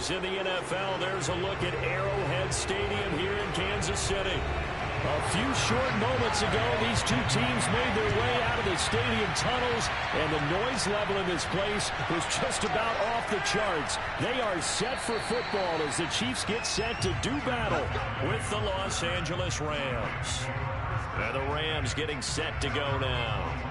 news in the NFL. There's a look at Arrowhead Stadium here in Kansas City. A few short moments ago, these two teams made their way out of the stadium tunnels, and the noise level in this place was just about off the charts. They are set for football as the Chiefs get set to do battle with the Los Angeles Rams. And the Rams getting set to go now.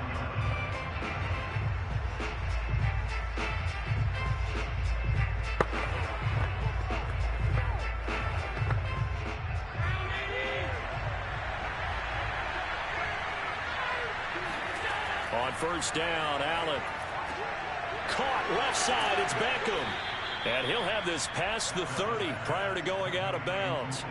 On first down, Allen. Caught left side, it's Beckham. And he'll have this past the 30 prior to going out of bounds.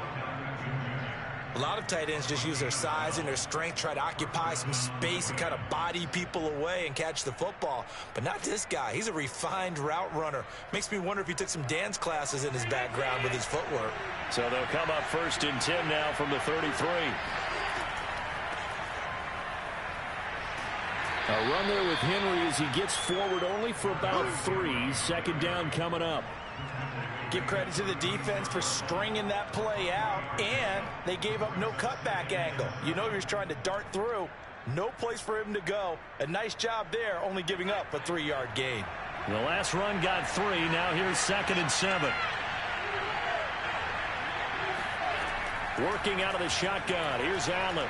A lot of tight ends just use their size and their strength, try to occupy some space and kind of body people away and catch the football. But not this guy. He's a refined route runner. Makes me wonder if he took some dance classes in his background with his footwork. So they'll come up first and 10 now from the 33. A run there with Henry as he gets forward only for about 3. Second down coming up. Give credit to the defense for stringing that play out, and they gave up no cutback angle. You know he was trying to dart through. No place for him to go. A nice job there, only giving up a 3-yard gain. The last run got 3. Now here's 2nd and 7. Working out of the shotgun. Here's Allen.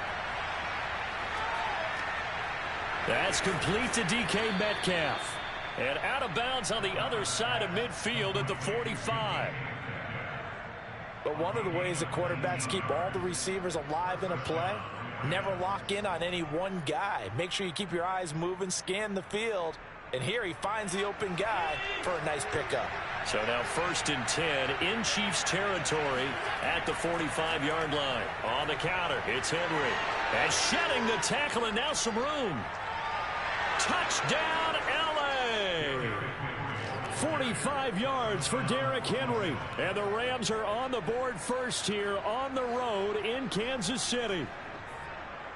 That's complete to DK Metcalf. And out of bounds on the other side of midfield at the 45. But one of the ways the quarterbacks keep all the receivers alive in a play, never lock in on any one guy. Make sure you keep your eyes moving, scan the field. And here he finds the open guy for a nice pickup. So now 1st and 10 in Chiefs territory at the 45-yard line. On the counter, it's Henry. And shedding the tackle, and now some room. Touchdown, L.A. 45 yards for Derrick Henry. And the Rams are on the board first here on the road in Kansas City.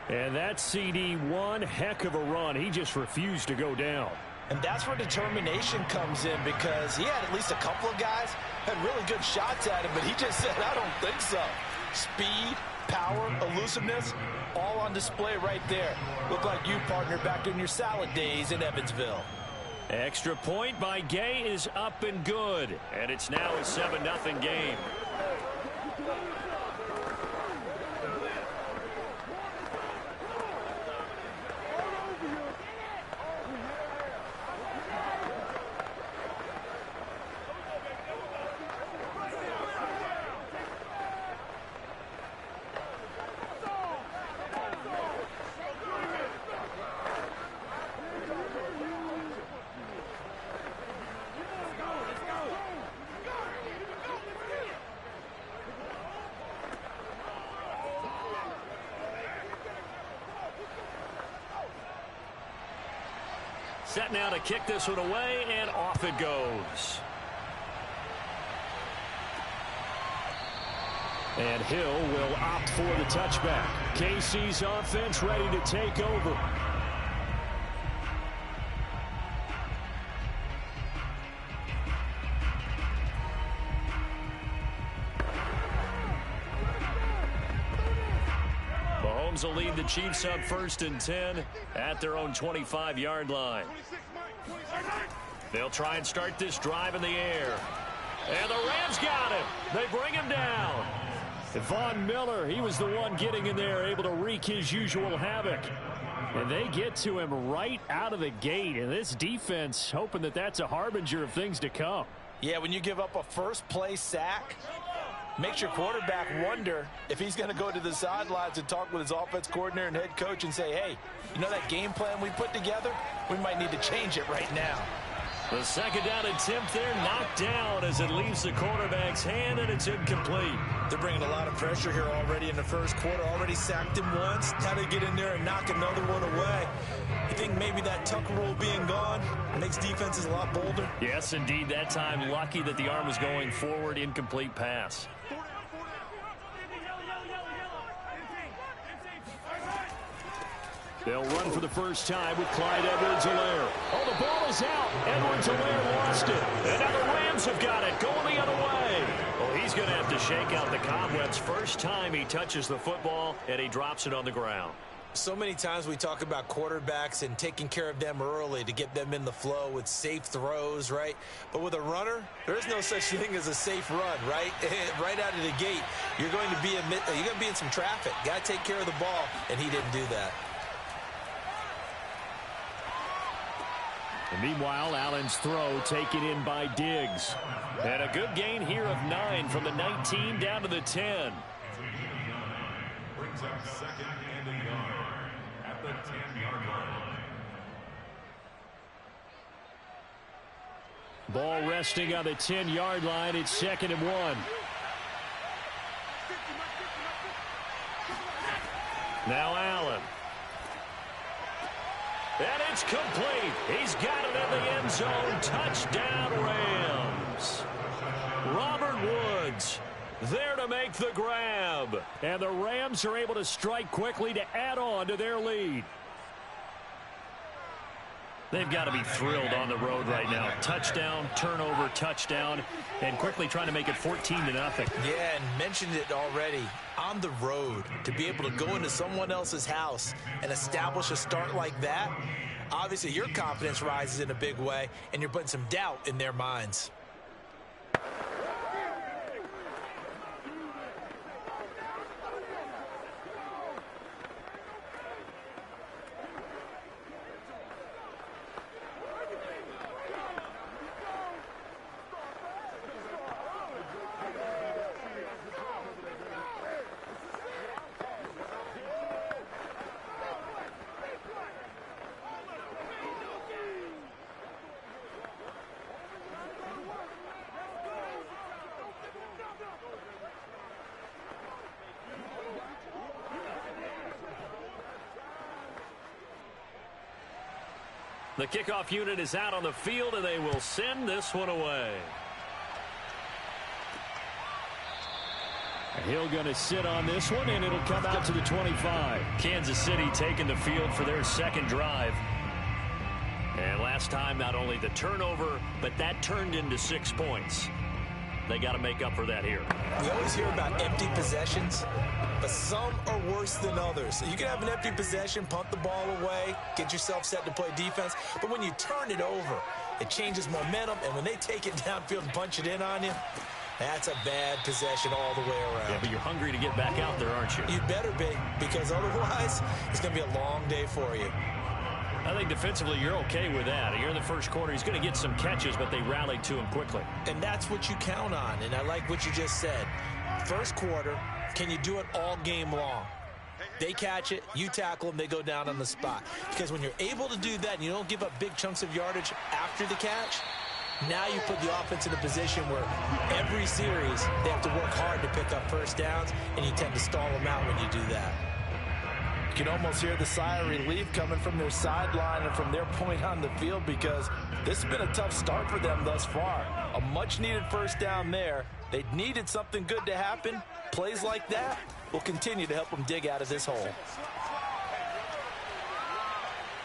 And that CD, one heck of a run. He just refused to go down. And that's where determination comes in, because he had at least a couple of guys had really good shots at him, but he just said, I don't think so. Speed, power, elusiveness, all on display right there. Look like you, partner, back in your salad days in Evansville. Extra point by Gay is up and good. And it's now a 7-0 game. Set now to kick this one away, and off it goes. And Hill will opt for the touchback. KC's offense ready to take over. Mahomes will lead the Chiefs up 1st and 10 at their own 25-yard line. They'll try and start this drive in the air. And the Rams got him. They bring him down. Von Miller, he was the one getting in there, able to wreak his usual havoc. And they get to him right out of the gate. And this defense hoping that that's a harbinger of things to come. Yeah, when you give up a first-play sack, makes your quarterback wonder if he's going to go to the sidelines and talk with his offense coordinator and head coach and say, hey, you know that game plan we put together? We might need to change it right now. The 2nd down attempt there knocked down as it leaves the quarterback's hand, and it's incomplete. They're bringing a lot of pressure here already in the first quarter. Already sacked him once. Now they get in there and knock another one away. You think maybe that Tucker rule being gone makes defenses a lot bolder? Yes, indeed. That time lucky that the arm was going forward. Incomplete pass. They'll run for the first time with Clyde Edwards-Helaire. Oh, the ball is out. Edwards-Helaire lost it. And now the Rams have got it, going the other way. Well, he's going to have to shake out the cobwebs first time he touches the football, and he drops it on the ground. So many times we talk about quarterbacks and taking care of them early to get them in the flow with safe throws, right? But with a runner, there is no such thing as a safe run, right? Right out of the gate, you're going to be in some traffic. Got to take care of the ball, and he didn't do that. And meanwhile, Allen's throw taken in by Diggs. And a good gain here of 9 from the 19 down to the 10. Brings up second and a yard at the 10-yard line. Ball resting on the 10-yard line. It's 2nd and 1. Now Allen. And it's complete. He's got it in the end zone. Touchdown, Rams. Robert Woods there to make the grab. And the Rams are able to strike quickly to add on to their lead. They've got to be thrilled on the road right now. Touchdown, turnover, touchdown, and quickly trying to make it 14-0. Yeah, and mentioned it already. On the road, to be able to go into someone else's house and establish a start like that, obviously your confidence rises in a big way, and you're putting some doubt in their minds. The kickoff unit is out on the field, and they will send this one away. Hill going to sit on this one, and it'll come out to the 25. Kansas City taking the field for their second drive. And last time, not only the turnover, but that turned into 6 points. They got to make up for that here. We always hear about empty possessions, but some are worse than others. So you can have an empty possession, punt the ball away, get yourself set to play defense. But when you turn it over, it changes momentum. And when they take it downfield and punch it in on you, that's a bad possession all the way around. Yeah, but you're hungry to get back out there, aren't you? You better be, because otherwise it's going to be a long day for you. I think defensively you're okay with that. Here in the first quarter, he's going to get some catches, but they rallied to him quickly. And that's what you count on, and I like what you just said. First quarter, can you do it all game long? They catch it, you tackle them, they go down on the spot. Because when you're able to do that and you don't give up big chunks of yardage after the catch, now you put the offense in a position where every series they have to work hard to pick up first downs, and you tend to stall them out when you do that. You can almost hear the sigh of relief coming from their sideline and from their point on the field, because this has been a tough start for them thus far. A much-needed first down there. They needed something good to happen. Plays like that will continue to help them dig out of this hole.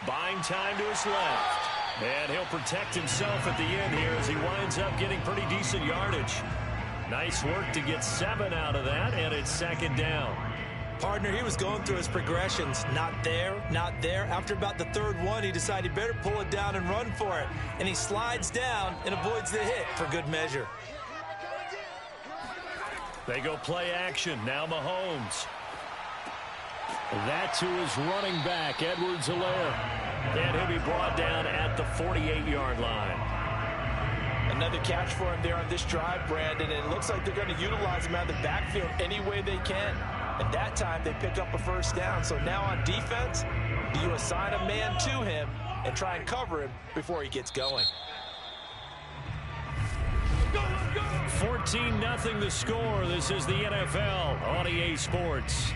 Buying time to his left. And he'll protect himself at the end here as he winds up getting pretty decent yardage. Nice work to get 7 out of that, and it's second down. Partner, he was going through his progressions. Not there, not there. After about the third one, he decided he better pull it down and run for it. And he slides down and avoids the hit for good measure. They go play action. Now Mahomes. That to his running back, Edwards-Helaire. And he'll be brought down at the 48-yard line. Another catch for him there on this drive, Brandon. And it looks like they're going to utilize him out of the backfield any way they can. And that time, they pick up a first down. So now on defense, do you assign a man to him and try and cover him before he gets going? 14-0 the score. This is the NFL on EA Sports.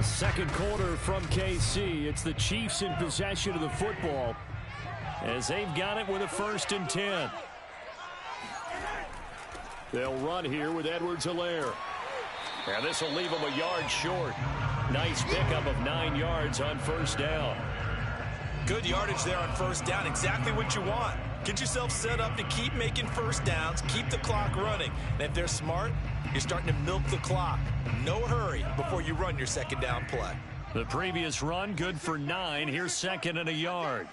Second quarter from KC. It's the Chiefs in possession of the football as they've got it with a 1st and 10. They'll run here with Edwards-Helaire. And this will leave him a yard short. Nice pickup of 9 yards on first down. Good yardage there on first down. Exactly what you want. Get yourself set up to keep making first downs, keep the clock running. And if they're smart, you're starting to milk the clock. No hurry before you run your second down play. The previous run, good for 9. Here's second and a yard.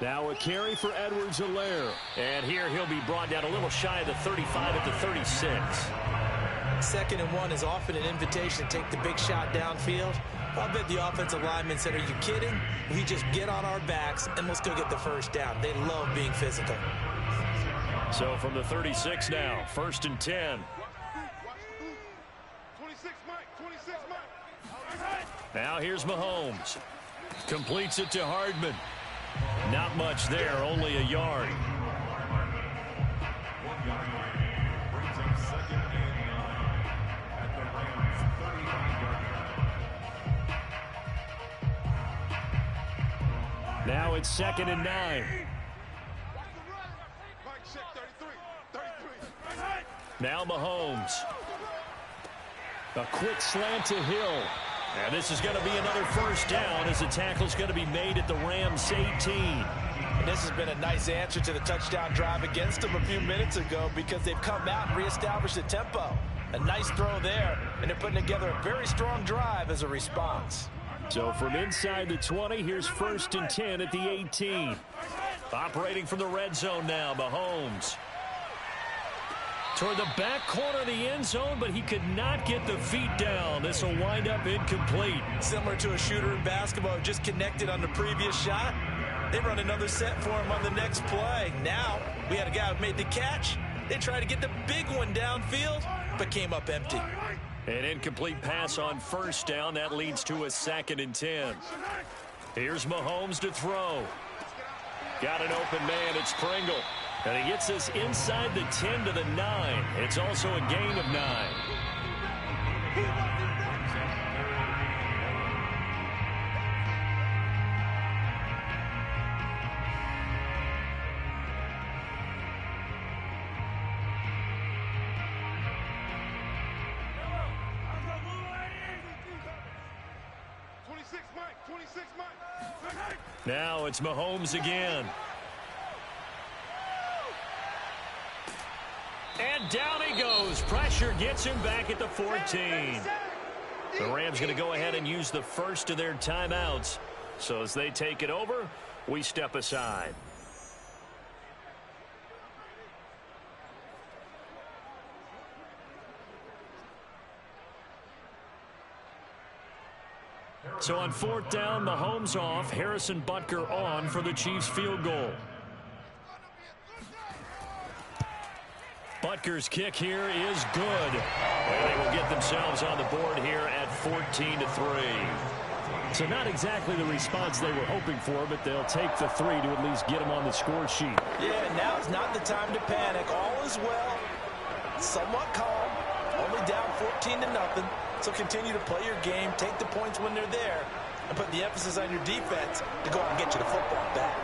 Now a carry for Edwards-Helaire. And here he'll be brought down a little shy of the 35 at the 36. 2nd and 1 is often an invitation to take the big shot downfield. I bet the offensive lineman said, are you kidding? We just get on our backs and let's go get the first down. They love being physical. So from the 36 now, 1st and 10. 26, Mike. 26, Mike. Now here's Mahomes. Completes it to Hardman. Not much there, only a yard. Now it's 2nd and 9. Now Mahomes. A quick slant to Hill. And this is going to be another first down as the tackle's going to be made at the Rams 18. And this has been a nice answer to the touchdown drive against them a few minutes ago because they've come out and reestablished the tempo. A nice throw there, and they're putting together a very strong drive as a response. So from inside the 20, here's 1st and 10 at the 18. Operating from the red zone now, Mahomes. Toward the back corner of the end zone, but he could not get the feet down. This will wind up incomplete. Similar to a shooter in basketball, just connected on the previous shot. They run another set for him on the next play. Now, we had a guy who made the catch. They tried to get the big one downfield, but came up empty. An incomplete pass on first down. That leads to a 2nd and 10. Here's Mahomes to throw. Got an open man. It's Pringle. And he gets us inside the 10 to the 9. It's also a gain of 9. Now it's Mahomes again. And down he goes. Pressure gets him back at the 14. The Rams going to go ahead and use the first of their timeouts. So as they take it over, we step aside. So on 4th down, Mahomes off, Harrison Butker on for the Chiefs field goal. Butker's kick here is good. And they will get themselves on the board here at 14-3. So not exactly the response they were hoping for, but they'll take the 3 to at least get them on the score sheet. Yeah, now is not the time to panic. All is well. Somewhat calm. Only down 14-0. So continue to play your game, take the points when they're there, and put the emphasis on your defense to go out and get you the football back.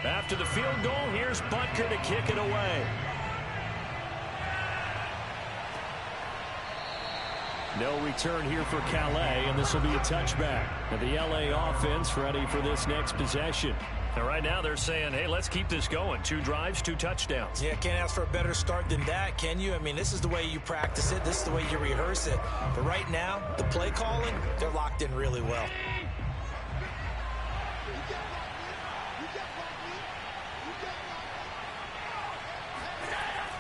After the field goal, here's Butker to kick it away. No return here for Calais, and this will be a touchback. And the LA offense ready for this next possession. And right now they're saying, hey, let's keep this going. 2 drives, 2 touchdowns. Yeah, can't ask for a better start than that, can you? I mean, this is the way you practice it. This is the way you rehearse it. But right now, the play calling, they're locked in really well.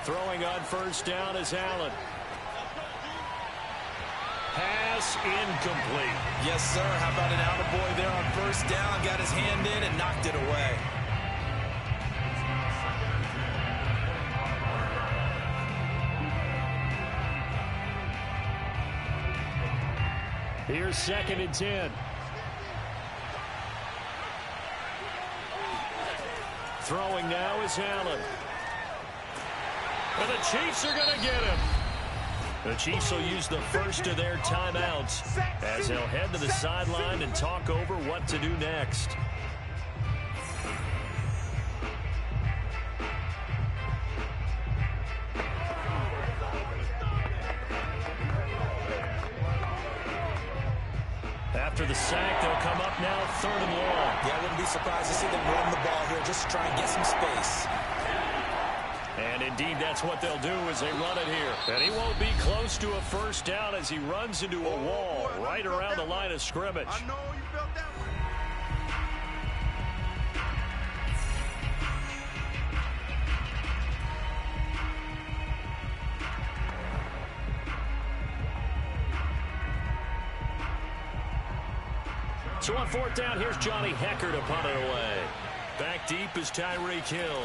Throwing on first down is Allen. Pass incomplete. Yes, sir. How about an attaboy there on first down? Got his hand in and knocked it away. Here's 2nd and 10. Throwing now is Allen. And the Chiefs are going to get him. The Chiefs will use the first of their timeouts as they'll head to the sideline and talk over what to do next. After the sack, they'll come up now 3rd and long. Yeah, I wouldn't be surprised to see them run the ball here just to try and get some space. And indeed, that's what they'll do as they run it here. And he won't be close to a first down as he runs into a wall right around the line of scrimmage. I know you felt that one. So on 4th down, here's Johnny Hecker to punt it away. Back deep is Tyreek Hill.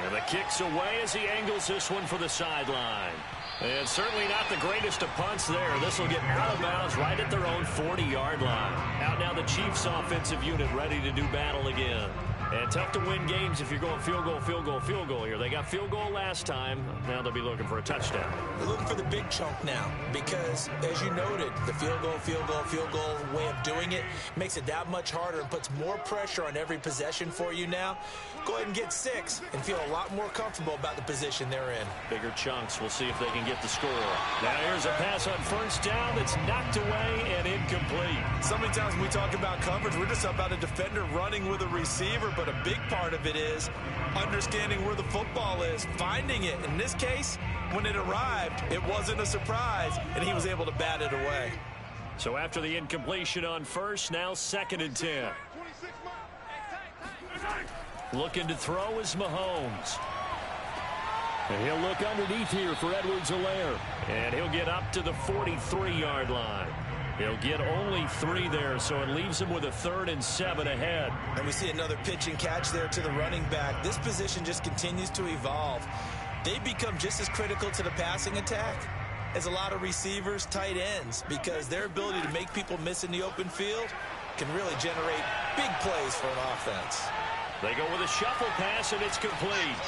And the kick's away as he angles this one for the sideline. And certainly not the greatest of punts there. This will get out of bounds right at their own 40-yard line. Out now the Chiefs offensive unit ready to do battle again. And tough to win games if you're going field goal, field goal, field goal here. They got field goal last time. Now they'll be looking for a touchdown. They're looking for the big chunk now because, as you noted, the field goal way of doing it makes it that much harder and puts more pressure on every possession for you now. Go ahead and get 6 and feel a lot more comfortable about the position they're in. Bigger chunks. We'll see if they can get the score. Now here's a pass on 1st down that's knocked away and incomplete. So many times when we talk about coverage, we're just about a defender running with a receiver, but a big part of it is understanding where the football is, finding it. In this case, when it arrived, it wasn't a surprise, and he was able to bat it away. So after the incompletion on 1st, now 2nd and 10. Looking to throw is Mahomes. And he'll look underneath here for Edwards-Helaire. And he'll get up to the 43-yard line. He'll get only 3 there, so it leaves him with a 3rd and 7 ahead. And we see another pitch and catch there to the running back. This position just continues to evolve. They become just as critical to the passing attack as a lot of receivers, tight ends, because their ability to make people miss in the open field can really generate big plays for an offense. They go with a shuffle pass, and it's complete.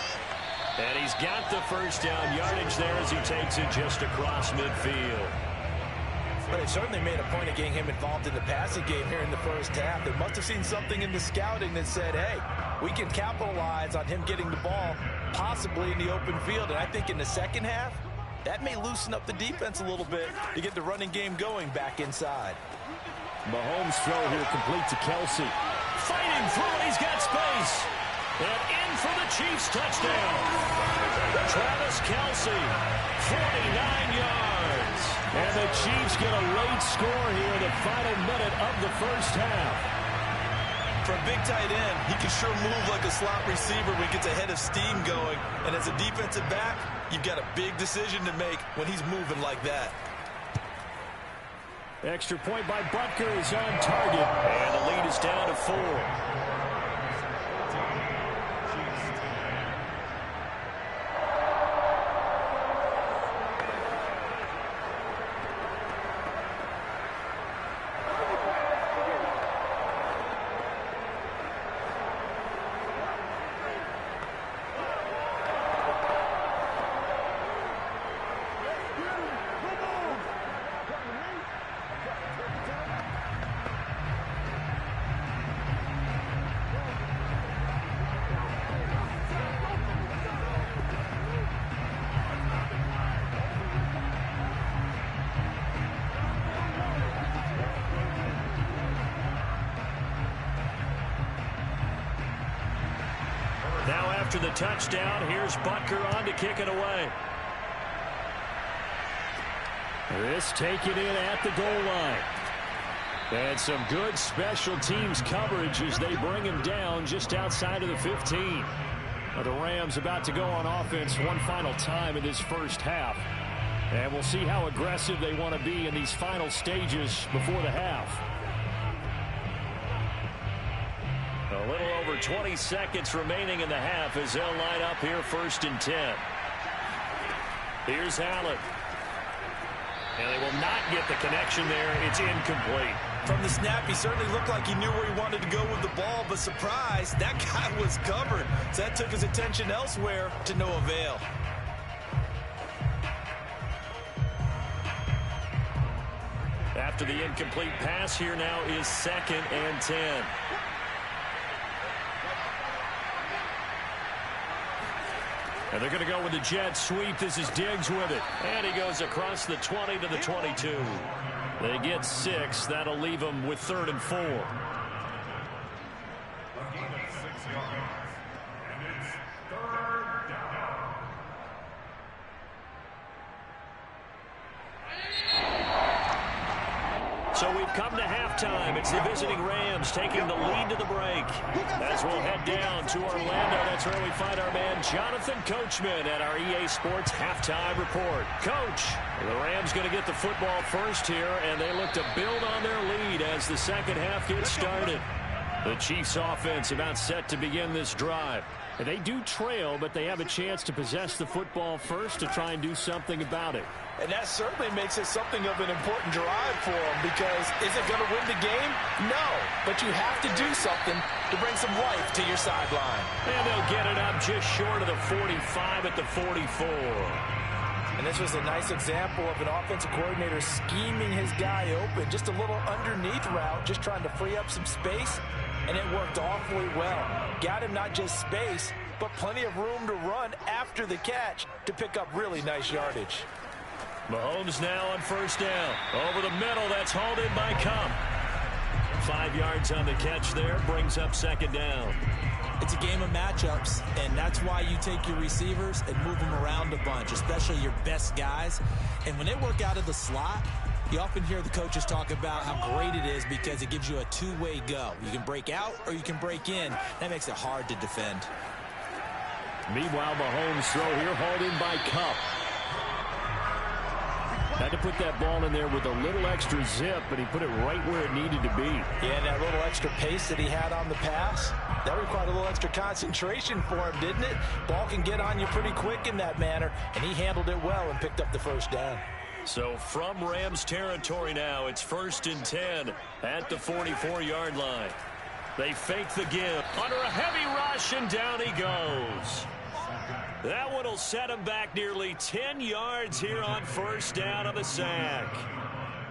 And he's got the first down yardage there as he takes it just across midfield. But it certainly made a point of getting him involved in the passing game here in the first half. They must have seen something in the scouting that said, hey, we can capitalize on him getting the ball possibly in the open field. And I think in the second half, that may loosen up the defense a little bit to get the running game going back inside. Mahomes' throw here complete to Kelsey. Fighting through it, he's got space. And in for the Chiefs touchdown. Travis Kelsey, 49 yards. And the Chiefs get a late score here in the final minute of the first half. For a big tight end, he can sure move like a slot receiver when he gets a head of steam going. And as a defensive back, you've got a big decision to make when he's moving like that. Extra point by Butker is on target. And the lead is down to 4. Now after the touchdown, here's Butker on to kick it away. This taken in at the goal line. And some good special teams coverage as they bring him down just outside of the 15. The Rams about to go on offense one final time in this first half. And we'll see how aggressive they want to be in these final stages before the half. A little over 20 seconds remaining in the half as they'll line up here 1st and 10. Here's Allen. And they will not get the connection there. It's incomplete. From the snap, he certainly looked like he knew where he wanted to go with the ball, but surprise, that guy was covered. So that took his attention elsewhere to no avail. After the incomplete pass, here now is 2nd and 10. And they're going to go with the jet sweep. This is Diggs with it. And he goes across the 20 to the 22. They get 6. That'll leave them with 3rd and 4. A gain of 6 yards. And it's 3rd down. So we've come to halftime. It's the visiting Rams taking the lead to the break. As we'll head down to Orlando, that's where we find our man Jonathan Coachman at our EA Sports Halftime Report. Coach, the Rams going to get the football first here, and they look to build on their lead as the second half gets started. The Chiefs offense about set to begin this drive. They do trail, but they have a chance to possess the football first to try and do something about it. And that certainly makes it something of an important drive for them, because is it going to win the game? No, but you have to do something to bring some life to your sideline. And they'll get it up just short of the 45 at the 44. And this was a nice example of an offensive coordinator scheming his guy open, just a little underneath route, just trying to free up some space, and it worked awfully well. Got him not just space, but plenty of room to run after the catch to pick up really nice yardage. Mahomes now on first down. Over the middle, that's hauled in by Cup. 5 yards on the catch there, brings up 2nd down. It's a game of matchups, and that's why you take your receivers and move them around a bunch, especially your best guys. And when they work out of the slot, you often hear the coaches talk about how great it is because it gives you a two-way go. You can break out or you can break in. That makes it hard to defend. Meanwhile, Mahomes' throw here hauled in by Cup. Had to put that ball in there with a little extra zip, but he put it right where it needed to be. Yeah, and that little extra pace that he had on the pass, that required a little extra concentration for him, didn't it? Ball can get on you pretty quick in that manner, and he handled it well and picked up the first down. So from Rams territory now, it's 1st and 10 at the 44-yard line. They fake the give under a heavy rush, and down he goes. That one will set him back nearly 10 yards here on first down on the sack.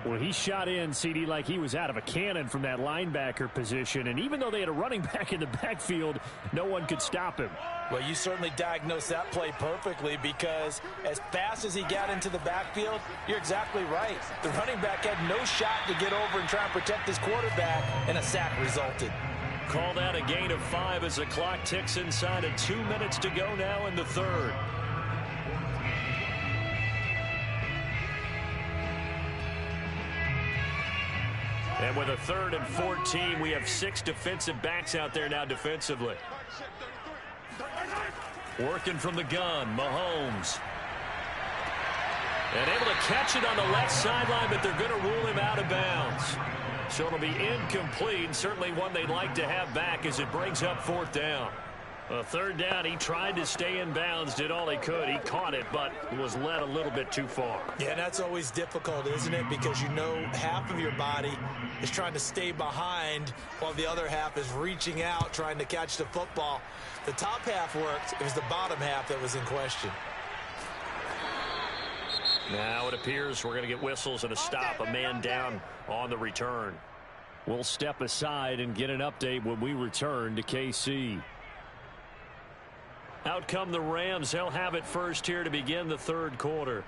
Well, he shot in, CD, like he was out of a cannon from that linebacker position. And even though they had a running back in the backfield, no one could stop him. Well, you certainly diagnosed that play perfectly, because as fast as he got into the backfield, you're exactly right. The running back had no shot to get over and try and protect his quarterback, and a sack resulted. Call that a gain of 5 as the clock ticks inside of 2 minutes to go now in the third. And with a 3rd and 14, we have 6 defensive backs out there now defensively. Working from the gun, Mahomes. And able to catch it on the left sideline, but they're going to rule him out of bounds. So it'll be incomplete, certainly one they'd like to have back as it brings up 4th down. A 3rd down, he tried to stay in bounds, did all he could. He caught it, but was led a little bit too far. Yeah, that's always difficult, isn't it? Because you know half of your body is trying to stay behind while the other half is reaching out, trying to catch the football. The top half worked. It was the bottom half that was in question. Now it appears we're going to get whistles and a stop, a man down on the return. We'll step aside and get an update when we return to KC. Out come the Rams. They'll have it first here to begin the third quarter.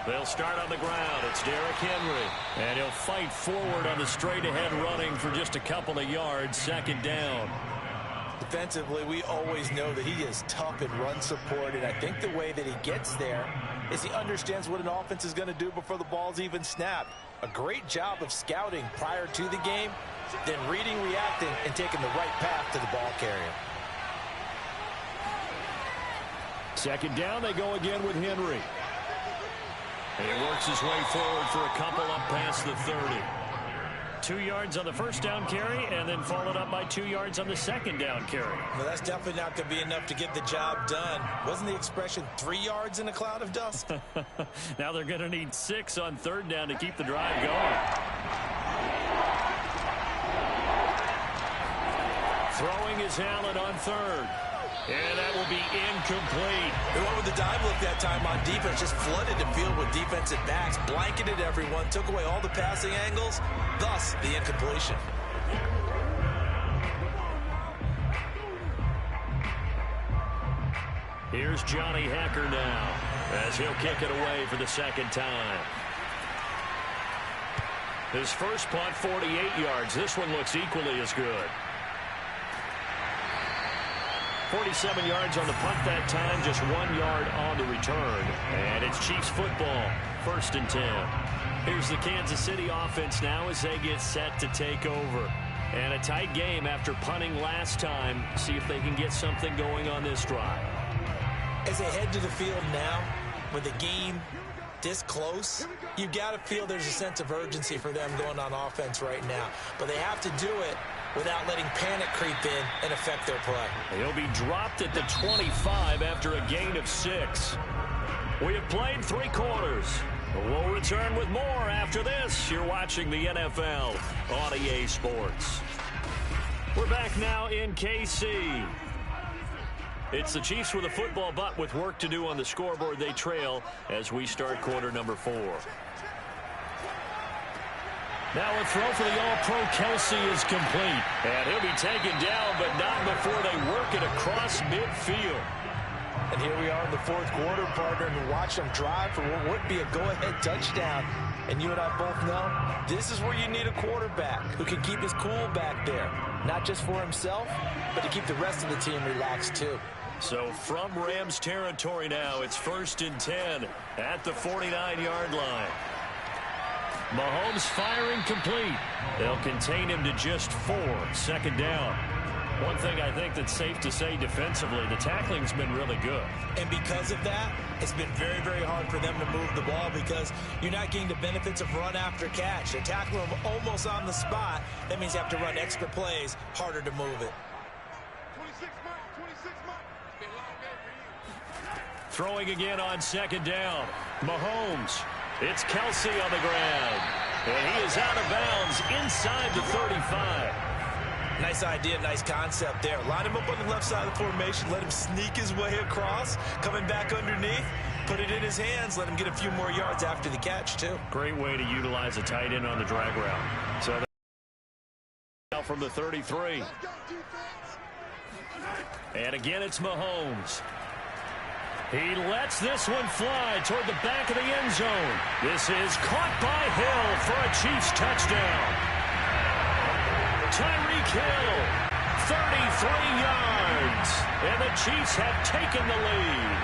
They'll start on the ground. It's Derrick Henry. And he'll fight forward on the straight-ahead running for just a couple of yards. 2nd down. Defensively, we always know that he is tough in run support, and I think the way that he gets there is he understands what an offense is going to do before the ball's even snapped. A great job of scouting prior to the game, then reading, reacting, and taking the right path to the ball carrier. Second down, they go again with Henry. He works his way forward for a couple up past the 30. 2 yards on the first down carry, and then followed up by 2 yards on the second down carry. Well, that's definitely not going to be enough to get the job done. Wasn't the expression 3 yards in a cloud of dust? Now they're going to need 6 on third down to keep the drive going. Throwing is Allen on third. And that will be incomplete. They went with the dive look that time on defense. Just flooded the field with defensive backs. Blanketed everyone. Took away all the passing angles. Thus, the incompletion. Here's Johnny Hecker now, as he'll kick it away for the second time. His first punt, 48 yards. This one looks equally as good. 47 yards on the punt that time, just 1 yard on the return. And it's Chiefs football, 1st and 10. Here's the Kansas City offense now as they get set to take over. And a tight game after punting last time. See if they can get something going on this drive. As they head to the field now, with the game this close, you've got to feel there's a sense of urgency for them going on offense right now. But they have to do it without letting panic creep in and affect their play. He'll be dropped at the 25 after a gain of 6. We have played 3 quarters. We'll return with more after this. You're watching the NFL on EA Sports. We're back now in KC. It's the Chiefs with a football, but with work to do on the scoreboard. They trail as we start quarter number 4. Now a throw for the All-Pro Kelsey is complete. And he'll be taken down, but not before they work it across midfield. And here we are in the 4th quarter, partner, and watch them drive for what would be a go-ahead touchdown. And you and I both know this is where you need a quarterback who can keep his cool back there. Not just for himself, but to keep the rest of the team relaxed too. So from Rams territory now, it's 1st and 10 at the 49-yard line. Mahomes firing complete. They'll contain him to just 4. Second down. One thing I think that's safe to say defensively, the tackling's been really good. And because of that, it's been very, very hard for them to move the ball because you're not getting the benefits of run after catch. They're tackling them almost on the spot. That means you have to run extra plays, harder to move it. 26 months. Throwing again on second down. Mahomes. It's Kelsey on the ground. And he is out of bounds inside the 35. Nice idea, nice concept there. Line him up on the left side of the formation. Let him sneak his way across. Coming back underneath. Put it in his hands. Let him get a few more yards after the catch, too. Great way to utilize a tight end on the drag route. So now from the 33. And again, it's Mahomes. He lets this one fly toward the back of the end zone. This is caught by Hill for a Chiefs touchdown. Tyreek Hill, 33 yards. And the Chiefs have taken the lead.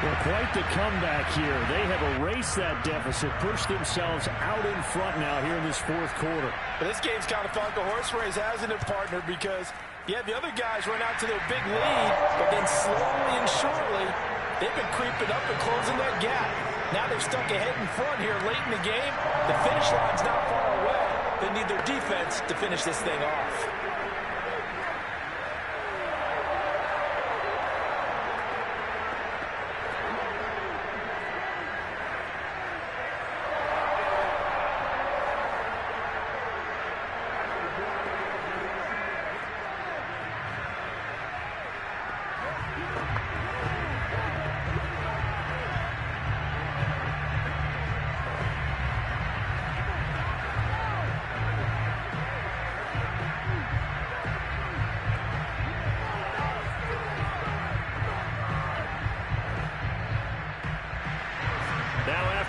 Well, quite the comeback here. They have erased that deficit, pushed themselves out in front now here in this 4th quarter. But this game's kind of fun. The horse race hasn't it, partner, because yeah, the other guys run out to their big lead, but then slowly and surely, they've been creeping up and closing that gap. Now they're stuck ahead in front here late in the game. The finish line's not far away. They need their defense to finish this thing off.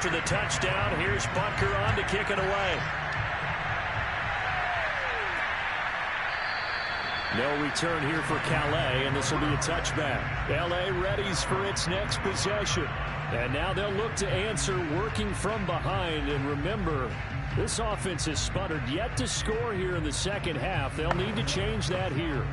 After the touchdown, here's Butker on to kick it away. No return here for Calais, and this will be a touchback. LA readies for its next possession. And now they'll look to answer working from behind. And remember, this offense has sputtered yet to score here in the second half. They'll need to change that here.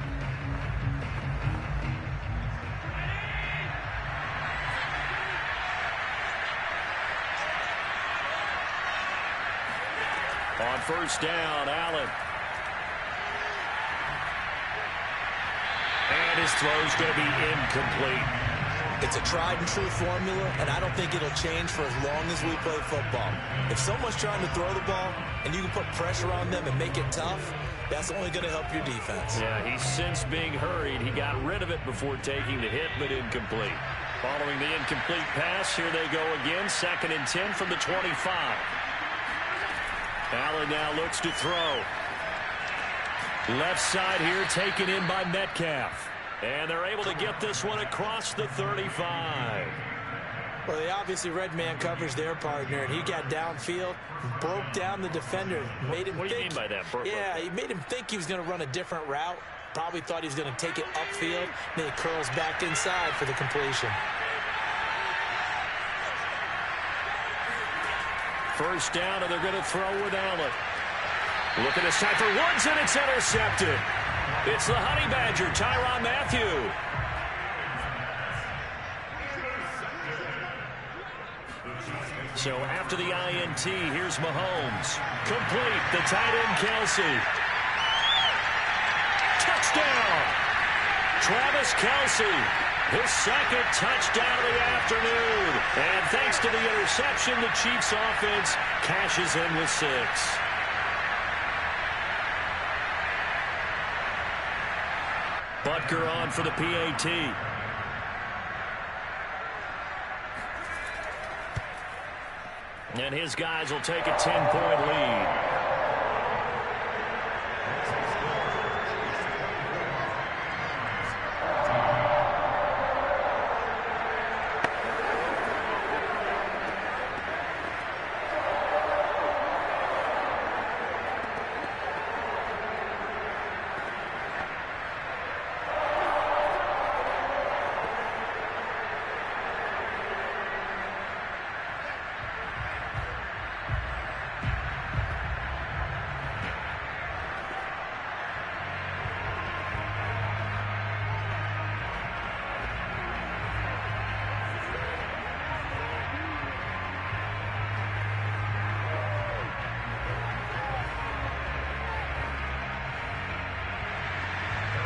On first down, Allen. And his throw's going to be incomplete. It's a tried and true formula, and I don't think it'll change for as long as we play football. If someone's trying to throw the ball and you can put pressure on them and make it tough, that's only going to help your defense. Yeah, he's since being hurried. He got rid of it before taking the hit, but incomplete. Following the incomplete pass, here they go again. 2nd and 10 from the 25. Allen now looks to throw. Left side here taken in by Metcalf. And they're able to get this one across the 35. Well, they obviously read man coverage their partner, and he got downfield, broke down the defender, made him What do you mean by that? Yeah, he made him think he was going to run a different route. Probably thought he was going to take it upfield. Then he curls back inside for the completion. First down, and they're going to throw with Allen. Looking this time for Woods, and it's intercepted. It's the Honey Badger, Tyrann Mathieu. So after the INT, here's Mahomes. Complete, the tight end Kelsey. Touchdown! Travis Kelsey, his 2nd touchdown of the afternoon. And thanks to the interception, the Chiefs offense cashes in with 6. Butker on for the PAT. And his guys will take a 10-point lead.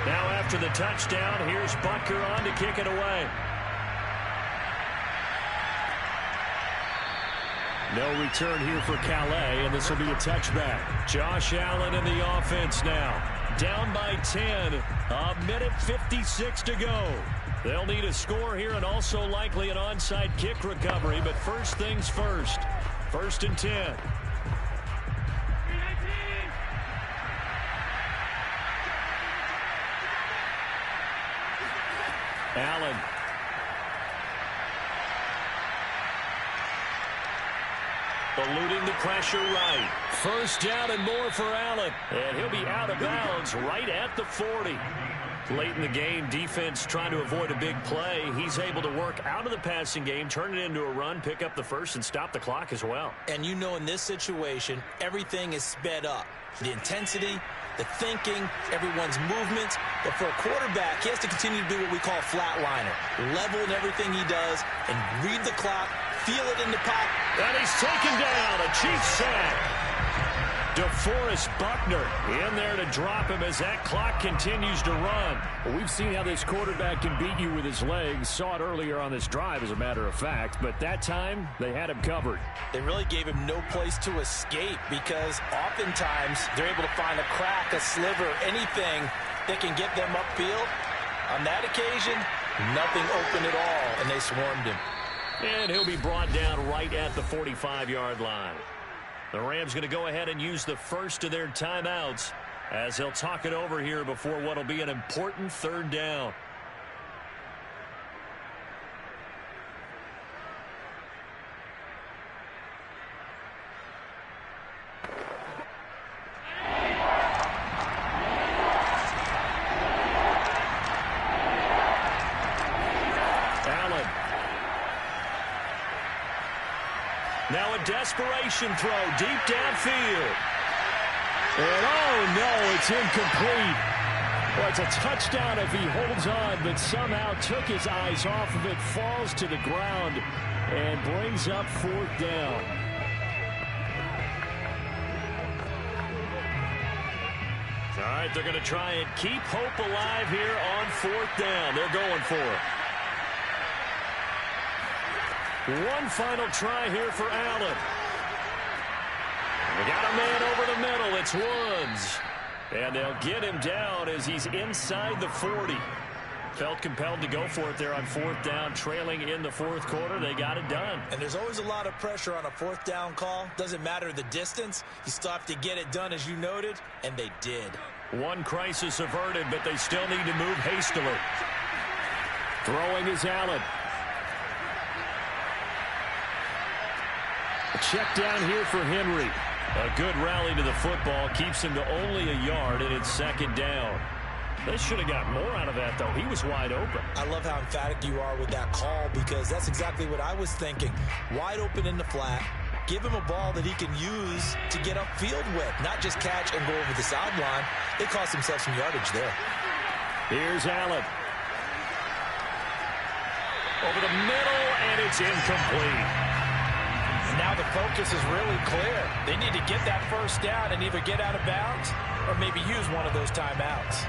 Now after the touchdown, here's Butker on to kick it away. No return here for Calais, and this will be a touchback. Josh Allen in the offense now. Down by 10. A minute 56 to go. They'll need a score here and also likely an onside kick recovery, but first things first. 1st and 10. Allen. Eluding the pressure right. First down and more for Allen. And he'll be out of bounds right at the 40. Late in the game, defense trying to avoid a big play. He's able to work out of the passing game, turn it into a run, pick up the first, and stop the clock as well. And you know in this situation, everything is sped up. The intensity, the thinking, everyone's movements. But for a quarterback, he has to continue to do what we call flatliner. Level in everything he does and read the clock, feel it in the pocket. And he's taken down, a Chiefs sack. DeForest Buckner in there to drop him as that clock continues to run. Well, we've seen how this quarterback can beat you with his legs. Saw it earlier on this drive, as a matter of fact. But that time, they had him covered. They really gave him no place to escape because oftentimes they're able to find a crack, a sliver, anything that can get them upfield. On that occasion, nothing open at all, and they swarmed him. And he'll be brought down right at the 45-yard line. The Rams going to go ahead and use the first of their timeouts as they'll talk it over here before what will be an important 3rd down. Now a desperation throw deep downfield. And oh no, it's incomplete. Well, it's a touchdown if he holds on, but somehow took his eyes off of it, falls to the ground, and brings up 4th down. All right, they're going to try and keep hope alive here on 4th down. They're going for it. One final try here for Allen. We got a man over the middle. It's Woods. And they'll get him down as he's inside the 40. Felt compelled to go for it there on 4th down, trailing in the 4th quarter. They got it done. And there's always a lot of pressure on a 4th down call. Doesn't matter the distance. You still have to get it done, as you noted, and they did. One crisis averted, but they still need to move hastily. Throwing is Allen. A check down here for Henry. A good rally to the football keeps him to only a yard, and it's 2nd down. They should have got more out of that, though. He was wide open. I love how emphatic you are with that call, because that's exactly what I was thinking. Wide open in the flat. Give him a ball that he can use to get upfield with, not just catch and go over the sideline. They cost themselves some yardage there. Here's Allen. Over the middle, and it's incomplete. Now the focus is really clear. They need to get that 1st down and either get out of bounds or maybe use one of those timeouts.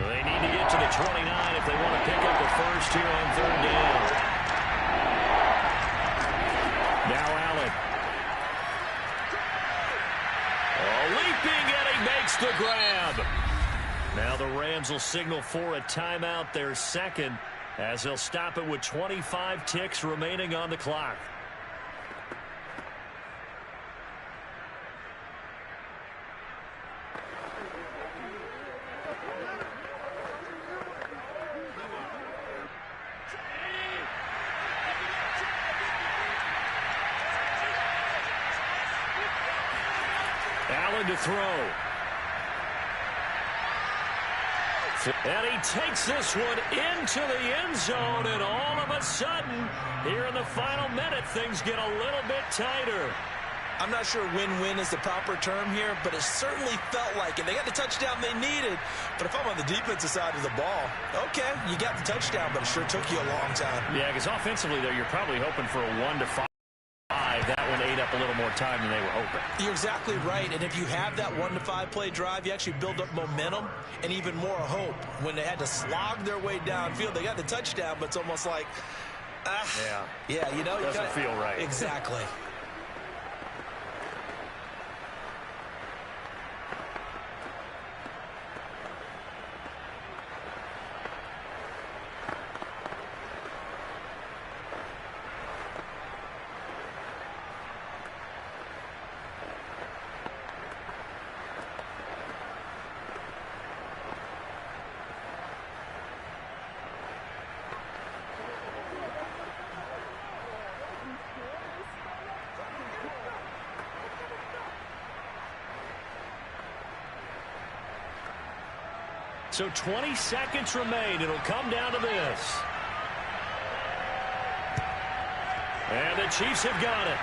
They need to get to the 29 if they want to pick up the 1st here on 3rd down. Now Allen. Leaping, and he makes the grab. Now the Rams will signal for a timeout, their 2nd, as they'll stop it with 25 ticks remaining on the clock. Allen to throw. And he takes this one into the end zone, and all of a sudden, here in the final minute, things get a little bit tighter. I'm not sure win-win is the proper term here, but it certainly felt like it. They got the touchdown they needed, but if I'm on the defensive side of the ball, okay, you got the touchdown, but it sure took you a long time. Yeah, because offensively, though, you're probably hoping for a 1-5. That one ate up a little more time than they were hoping. You're exactly right, and if you have that 1-5 play drive, you actually build up momentum and even more hope. When they had to slog their way downfield, they got the touchdown, but it's almost like, yeah, you know, doesn't feel right. Exactly. So 20 seconds remain. It'll come down to this. And the Chiefs have got it.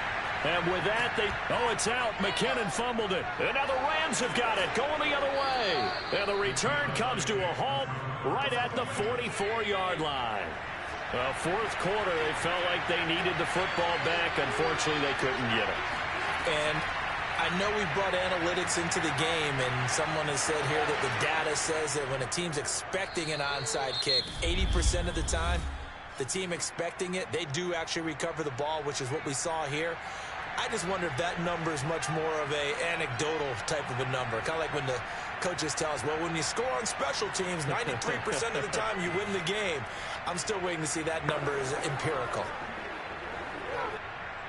And with that, it's out. McKinnon fumbled it. And now the Rams have got it, going the other way. And the return comes to a halt right at the 44-yard line. Well, 4th quarter, they felt like they needed the football back. Unfortunately, they couldn't get it. And I know we brought analytics into the game, and someone has said here that the data says that when a team's expecting an onside kick, 80% of the time, the team expecting it, they do actually recover the ball, which is what we saw here. I just wonder if that number is much more of a anecdotal type of a number. Kind of like when the coaches tell us, well, when you score on special teams, 93% of the time you win the game. I'm still waiting to see that number is empirical.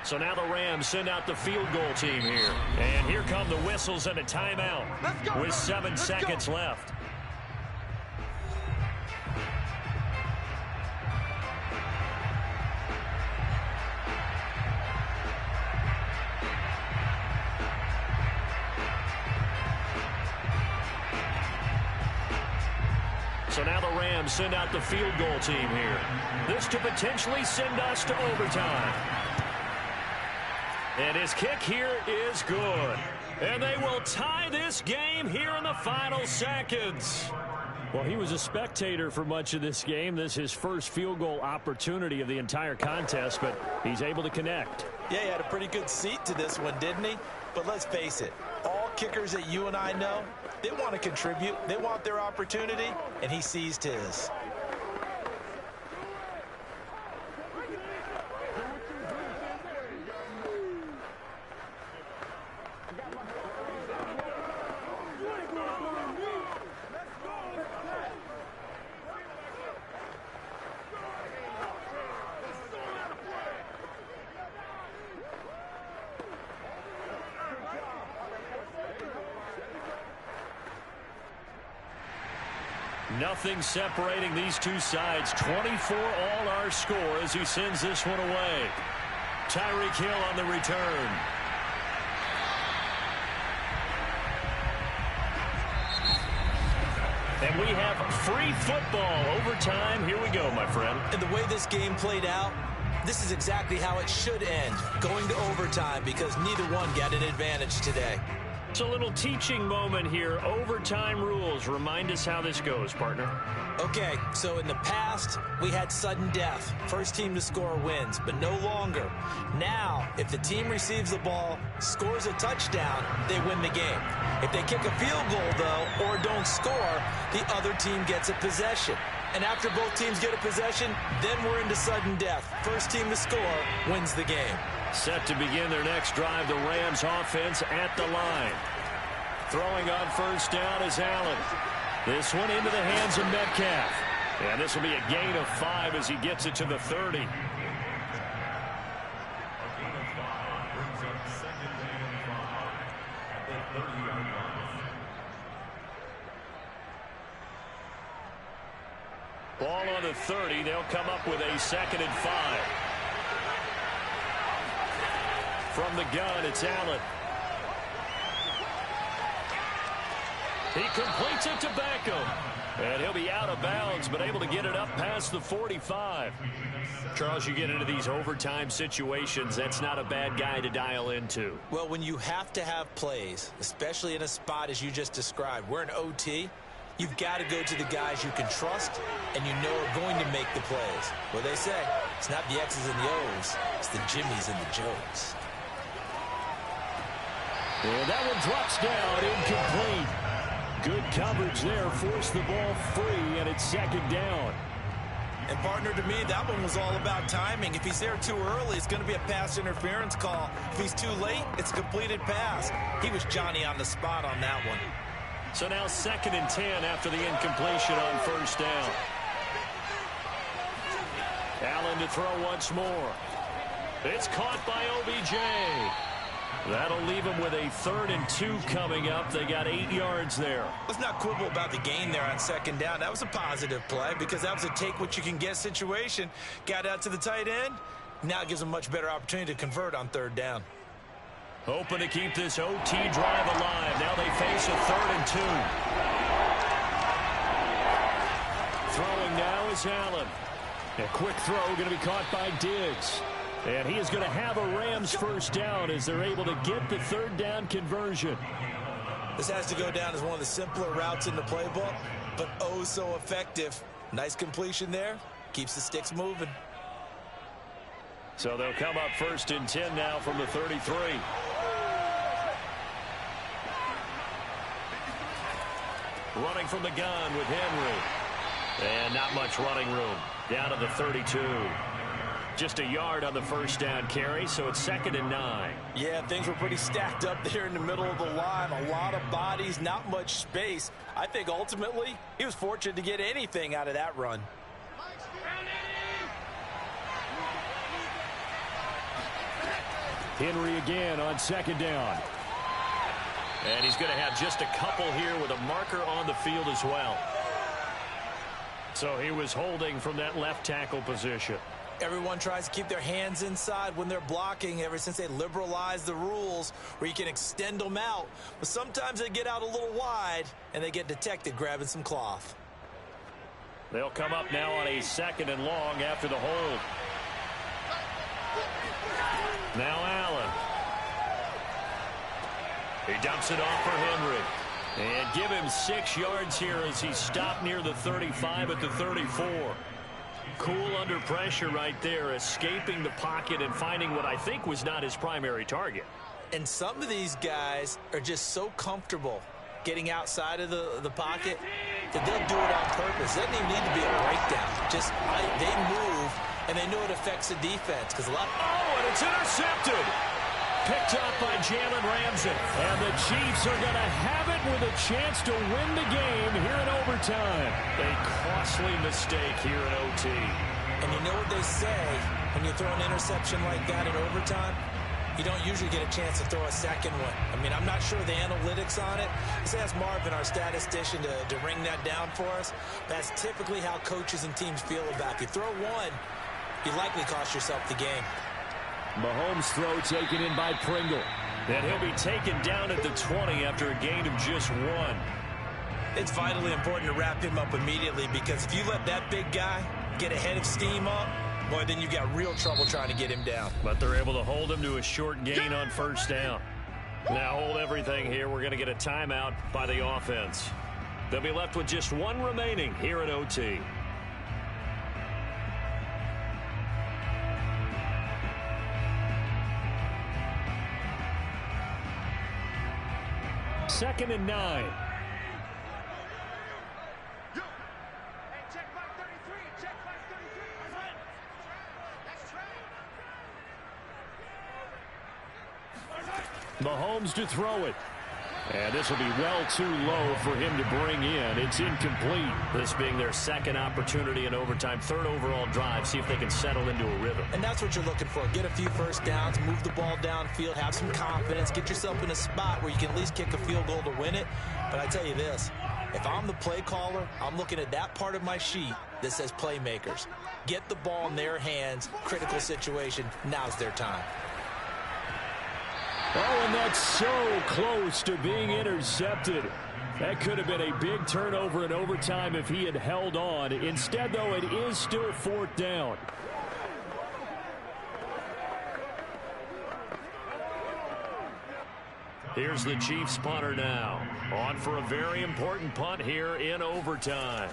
So now the Rams send out the field goal team here. And here come the whistles and a timeout with 7 seconds left. So now the Rams send out the field goal team here. This to potentially send us to overtime. And his kick here is good. And they will tie this game here in the final seconds. Well, he was a spectator for much of this game. This is his first field goal opportunity of the entire contest, but he's able to connect. Yeah, he had a pretty good seat to this one, didn't he? But let's face it, all kickers that you and I know, they want to contribute. They want their opportunity, and he seized his. Nothing separating these two sides. 24 all our score as he sends this one away. Tyreek Hill on the return. And we have free football overtime. Here we go, my friend. And the way this game played out, this is exactly how it should end. Going to overtime because neither one got an advantage today. It's a little teaching moment here. Overtime rules. Remind us how this goes, partner. Okay, so in the past, we had sudden death. First team to score wins, but no longer. Now, if the team receives the ball, scores a touchdown, they win the game. If they kick a field goal, though, or don't score, the other team gets a possession. And after both teams get a possession, then we're into sudden death. First team to score wins the game. Set to begin their next drive, the Rams offense at the line. Throwing on first down is Allen. This one into the hands of Metcalf. And this will be a gain of 5 as he gets it to the 30. Ball on the 30. They'll come up with a 2nd and 5. From the gun, it's Allen. He completes it to Beckham. And he'll be out of bounds, but able to get it up past the 45. Charles, you get into these overtime situations, that's not a bad guy to dial into. Well, when you have to have plays, especially in a spot as you just described, we're in OT, you've got to go to the guys you can trust and you know are going to make the plays. Well, they say, it's not the X's and the O's, it's the Jimmys and the Joes. And that one drops down, incomplete. Good coverage there, forced the ball free, and it's 2nd down. And partner, to me, that one was all about timing. If he's there too early, it's going to be a pass interference call. If he's too late, it's a completed pass. He was Johnny on the spot on that one. So now 2nd and 10 after the incompletion on first down. Allen to throw once more. It's caught by OBJ. That'll leave them with a 3rd and 2 coming up. They got 8 yards there. Let's not quibble about the gain there on 2nd down. That was a positive play because that was a take-what-you-can-get situation. Got out to the tight end. Now it gives them a much better opportunity to convert on 3rd down. Hoping to keep this OT drive alive. Now they face a 3rd and 2. Throwing now is Allen. A quick throw going to be caught by Diggs. And he is going to have a Rams first down as they're able to get the 3rd down conversion. This has to go down as one of the simpler routes in the playbook, but oh so effective. Nice completion there. Keeps the sticks moving. So they'll come up 1st and 10 now from the 33. Running from the gun with Henry. And not much running room. Down to the 32. Just a yard on the first down carry, so it's 2nd and 9. Yeah, things were pretty stacked up there in the middle of the line. A lot of bodies, not much space. I think ultimately he was fortunate to get anything out of that run. Henry again on 2nd down. And he's going to have just a couple here with a marker on the field as well. So he was holding from that left tackle position. Everyone tries to keep their hands inside when they're blocking ever since they liberalized the rules where you can extend them out. But sometimes they get out a little wide and they get detected grabbing some cloth. They'll come up now on a 2nd and long after the hold. Now Allen. He dumps it off for Henry. And give him 6 yards here as he stopped near the 35 at the 34. Cool under pressure right there, escaping the pocket and finding what I think was not his primary target. And some of these guys are just so comfortable getting outside of the pocket that they'll do it on purpose. It doesn't even need to be a breakdown. Just they move, and they know it affects the defense. Because and it's intercepted. Picked up by Jalen Ramsey. And the Chiefs are going to have it with a chance to win the game here in overtime. A costly mistake here in OT. And you know what they say when you throw an interception like that in overtime? You don't usually get a chance to throw a second one. I mean, I'm not sure the analytics on it. Let's ask Marvin, our statistician, to ring that down for us. That's typically how coaches and teams feel about it. If you throw one, you likely cost yourself the game. Mahomes' throw taken in by Pringle. And he'll be taken down at the 20 after a gain of just 1. It's vitally important to wrap him up immediately, because if you let that big guy get ahead of steam up, boy, then you've got real trouble trying to get him down. But they're able to hold him to a short gain on 1st down. Now hold everything here. We're going to get a timeout by the offense. They'll be left with just 1 remaining here in OT. Second and 9. Mahomes to throw it. And this will be well too low for him to bring in. It's incomplete. This being their 2nd opportunity in overtime, 3rd overall drive. See if they can settle into a rhythm. And that's what you're looking for. Get a few first downs, move the ball downfield, have some confidence, get yourself in a spot where you can at least kick a field goal to win it. But I tell you this, if I'm the play caller, I'm looking at that part of my sheet that says playmakers. Get the ball in their hands, critical situation, now's their time. Oh, and that's so close to being intercepted. That could have been a big turnover in overtime if he had held on. Instead, though, it is still 4th down. Here's the Chiefs punter now. On for a very important punt here in overtime.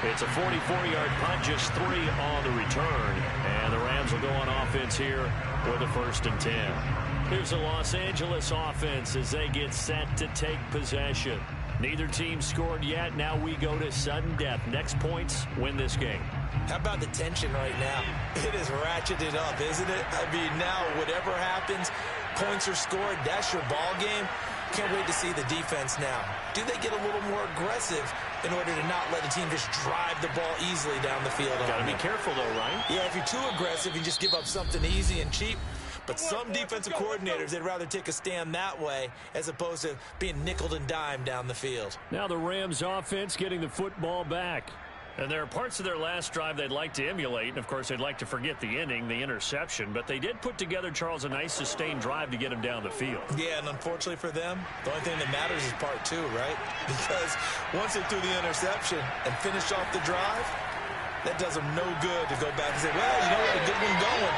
It's a 44-yard punt, just 3 on the return. And the Rams will go on offense here with a 1st and 10. Here's the Los Angeles offense as they get set to take possession. Neither team scored yet. Now we go to sudden death. Next points win this game. How about the tension right now? It is ratcheted up, isn't it? I mean, now whatever happens, points are scored. That's your ball game. Can't wait to see the defense now. Do they get a little more aggressive in order to not let a team just drive the ball easily down the field? Got to be careful, though, right? Yeah, if you're too aggressive, you just give up something easy and cheap. But some defensive coordinators, they'd rather take a stand that way as opposed to being nickeled and dimed down the field. Now the Rams offense getting the football back. And there are parts of their last drive they'd like to emulate. And, of course, they'd like to forget the inning, the interception. But they did put together, Charles, a nice sustained drive to get him down the field. Yeah, and unfortunately for them, the only thing that matters is part 2, right? Because once they threw the interception and finished off the drive, that does them no good to go back and say, well, you know what, a good one going.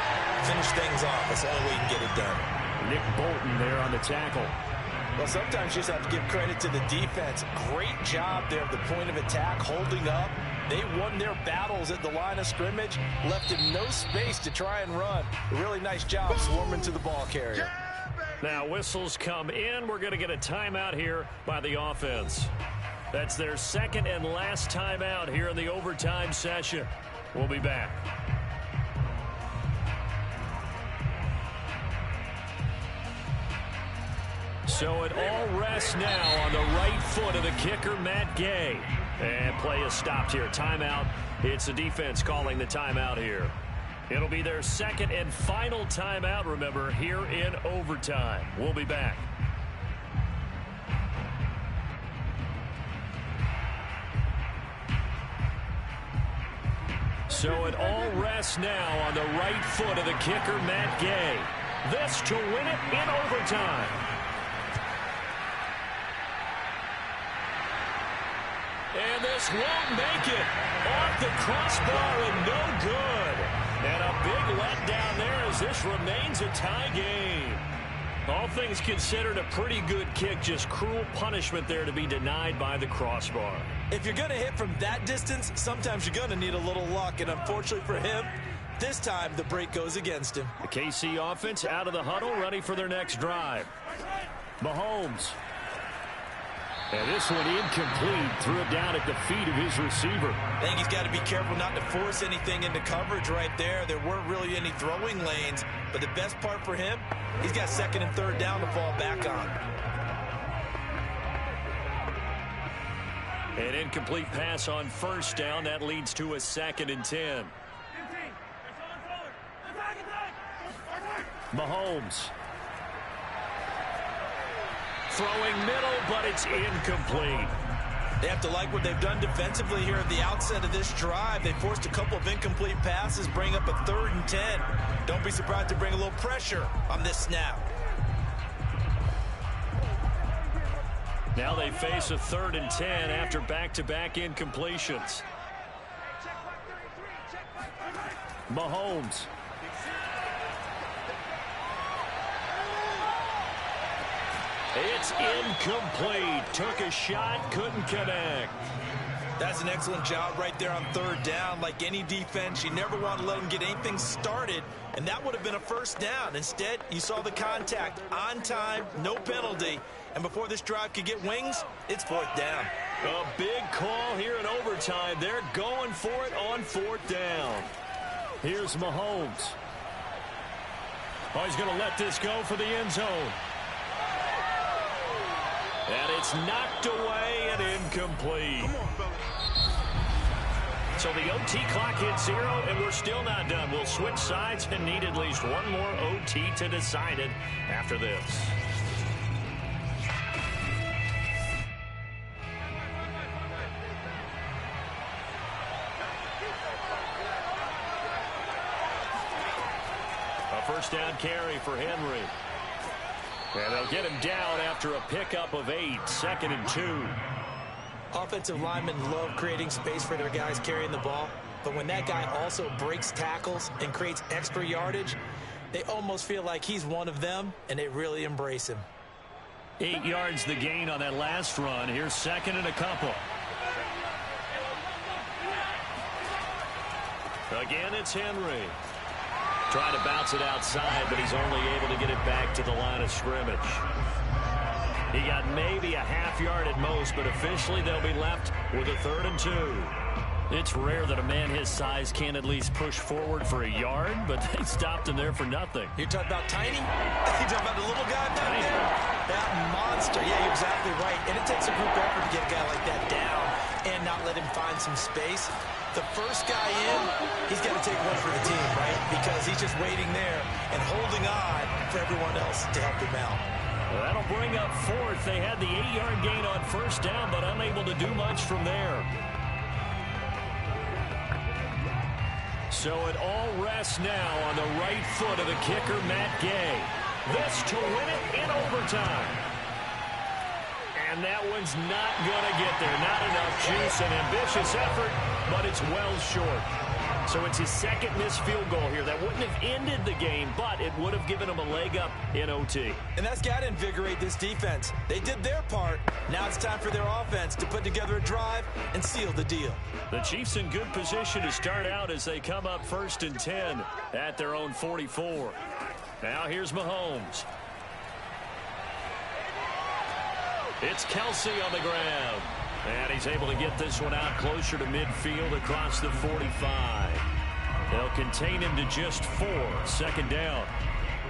Finish things off. That's the only way you can get it done. Nick Bolton there on the tackle. Well, sometimes you just have to give credit to the defense. Great job there at the point of attack, holding up. They won their battles at the line of scrimmage, left him no space to try and run. A really nice job swarming to the ball carrier. Now whistles come in. We're going to get a timeout here by the offense. That's their 2nd and last timeout here in the overtime session. We'll be back. So it all rests now on the right foot of the kicker, Matt Gay. And play is stopped here. Timeout. It's the defense calling the timeout here. It'll be their 2nd and final timeout, remember, here in overtime. We'll be back. So it all rests now on the right foot of the kicker, Matt Gay. This to win it in overtime. And this won't make it. Off the crossbar and no good. And a big letdown there as this remains a tie game. All things considered, a pretty good kick. Just cruel punishment there to be denied by the crossbar. If you're going to hit from that distance, sometimes you're going to need a little luck. And unfortunately for him, this time the break goes against him. The KC offense out of the huddle, ready for their next drive. Mahomes. And this one incomplete. Threw it down at the feet of his receiver. I think he's got to be careful not to force anything into coverage right there. There weren't really any throwing lanes. But the best part for him, he's got second and third down to fall back on. An incomplete pass on first down. That leads to a 2nd and 10. Mahomes. Throwing middle, but it's incomplete. They have to like what they've done defensively here at the outset of this drive. They forced a couple of incomplete passes, bring up a 3rd and 10. Don't be surprised to bring a little pressure on this snap. Now they face a 3rd and 10 after back-to-back incompletions. Mahomes. It's incomplete. Took a shot, couldn't connect. That's an excellent job right there on 3rd down. Like any defense, you never want to let them get anything started, and that would have been a 1st down. Instead, you saw the contact on time, no penalty, and before this drive could get wings, it's 4th down. A big call here in overtime. They're going for it on 4th down. Here's Mahomes. Oh, he's going to let this go for the end zone. And it's knocked away and incomplete. So the OT clock hits 0, and we're still not done. We'll switch sides and need at least one more OT to decide it after this. A 1st down carry for Henry. And they'll get him down after a pickup of 8, 2nd and 2. Offensive linemen love creating space for their guys carrying the ball, but when that guy also breaks tackles and creates extra yardage, they almost feel like he's one of them, and they really embrace him. 8 yards the gain on that last run. Here's 2nd and a couple. Again, it's Henry. Trying to bounce it outside, but he's only able to get it back to the line of scrimmage. He got maybe a half yard at most, but officially they'll be left with a 3rd and 2. It's rare that a man his size can't at least push forward for a yard, but they stopped him there for nothing. You're talking about Tiny? You're talking about the little guy back there? That monster. Yeah, you're exactly right. And it takes a group effort to get a guy like that down and not let him find some space. The first guy in, he's got to take one for the team, right? Because he's just waiting there and holding on for everyone else to help him out. Well, that'll bring up 4th. They had the 8-yard gain on 1st down, but unable to do much from there. So it all rests now on the right foot of the kicker, Matt Gay. This to win it in overtime. And that one's not going to get there. Not enough juice, an ambitious effort, but it's well short. So it's his 2nd missed field goal here. That wouldn't have ended the game, but it would have given him a leg up in OT. And that's got to invigorate this defense. They did their part. Now it's time for their offense to put together a drive and seal the deal. The Chiefs in good position to start out as they come up 1st and 10 at their own 44. Now here's Mahomes. It's Kelsey on the ground. And he's able to get this one out closer to midfield across the 45. They'll contain him to just 4. 2nd down.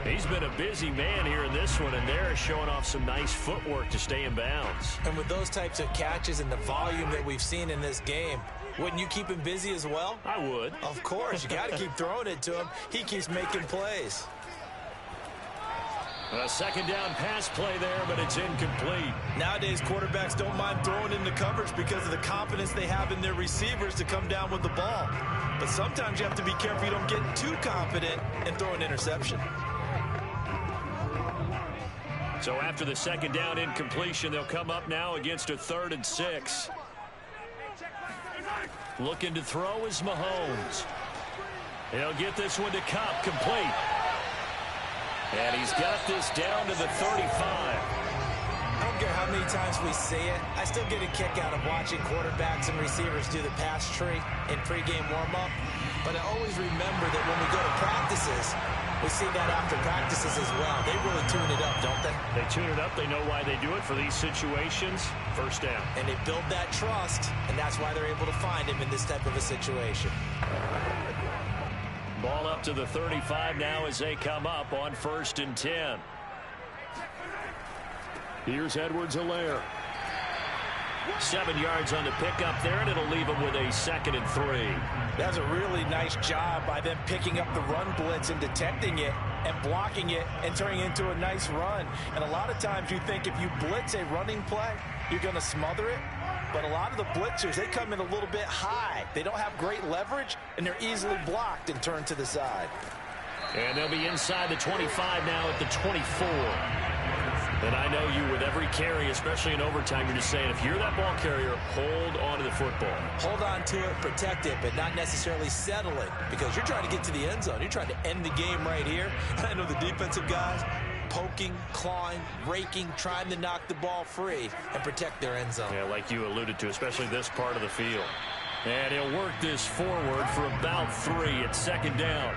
He's been a busy man here in this one, and they're showing off some nice footwork to stay in bounds. And with those types of catches and the volume that we've seen in this game, wouldn't you keep him busy as well? I would. Of course. You got to keep throwing it to him. He keeps making plays. A 2nd down pass play there, but it's incomplete. Nowadays, quarterbacks don't mind throwing into coverage because of the confidence they have in their receivers to come down with the ball. But sometimes you have to be careful you don't get too confident and throw an interception. So after the second down incompletion, they'll come up now against a 3rd and 6. Looking to throw is Mahomes. He'll get this one to Cup, complete. And he's got this down to the 35. I don't care how many times we see it. I still get a kick out of watching quarterbacks and receivers do the pass tree in pregame warm-up. But I always remember that when we go to practices, we see that after practices as well. They really tune it up, don't they? They tune it up. They know why they do it for these situations. First down. And they build that trust, and that's why they're able to find him in this type of a situation. Ball up to the 35 now as they come up on 1st and 10. Here's Edwards-Helaire. 7 yards on the pickup there, and it'll leave him with a 2nd and 3. That's a really nice job by them picking up the run blitz and detecting it and blocking it and turning it into a nice run. And a lot of times you think if you blitz a running play, you're going to smother it. But a lot of the blitzers, they come in a little bit high. They don't have great leverage, and they're easily blocked and turned to the side. And they'll be inside the 25 now at the 24. And I know you, with every carry, especially in overtime, you're just saying, if you're that ball carrier, hold on to the football. Hold on to it, protect it, but not necessarily settle it, because you're trying to get to the end zone. You're trying to end the game right here. I know the defensive guys poking, clawing, raking, trying to knock the ball free and protect their end zone. Yeah, like you alluded to, especially this part of the field. And he'll work this forward for about 3 at 2nd down.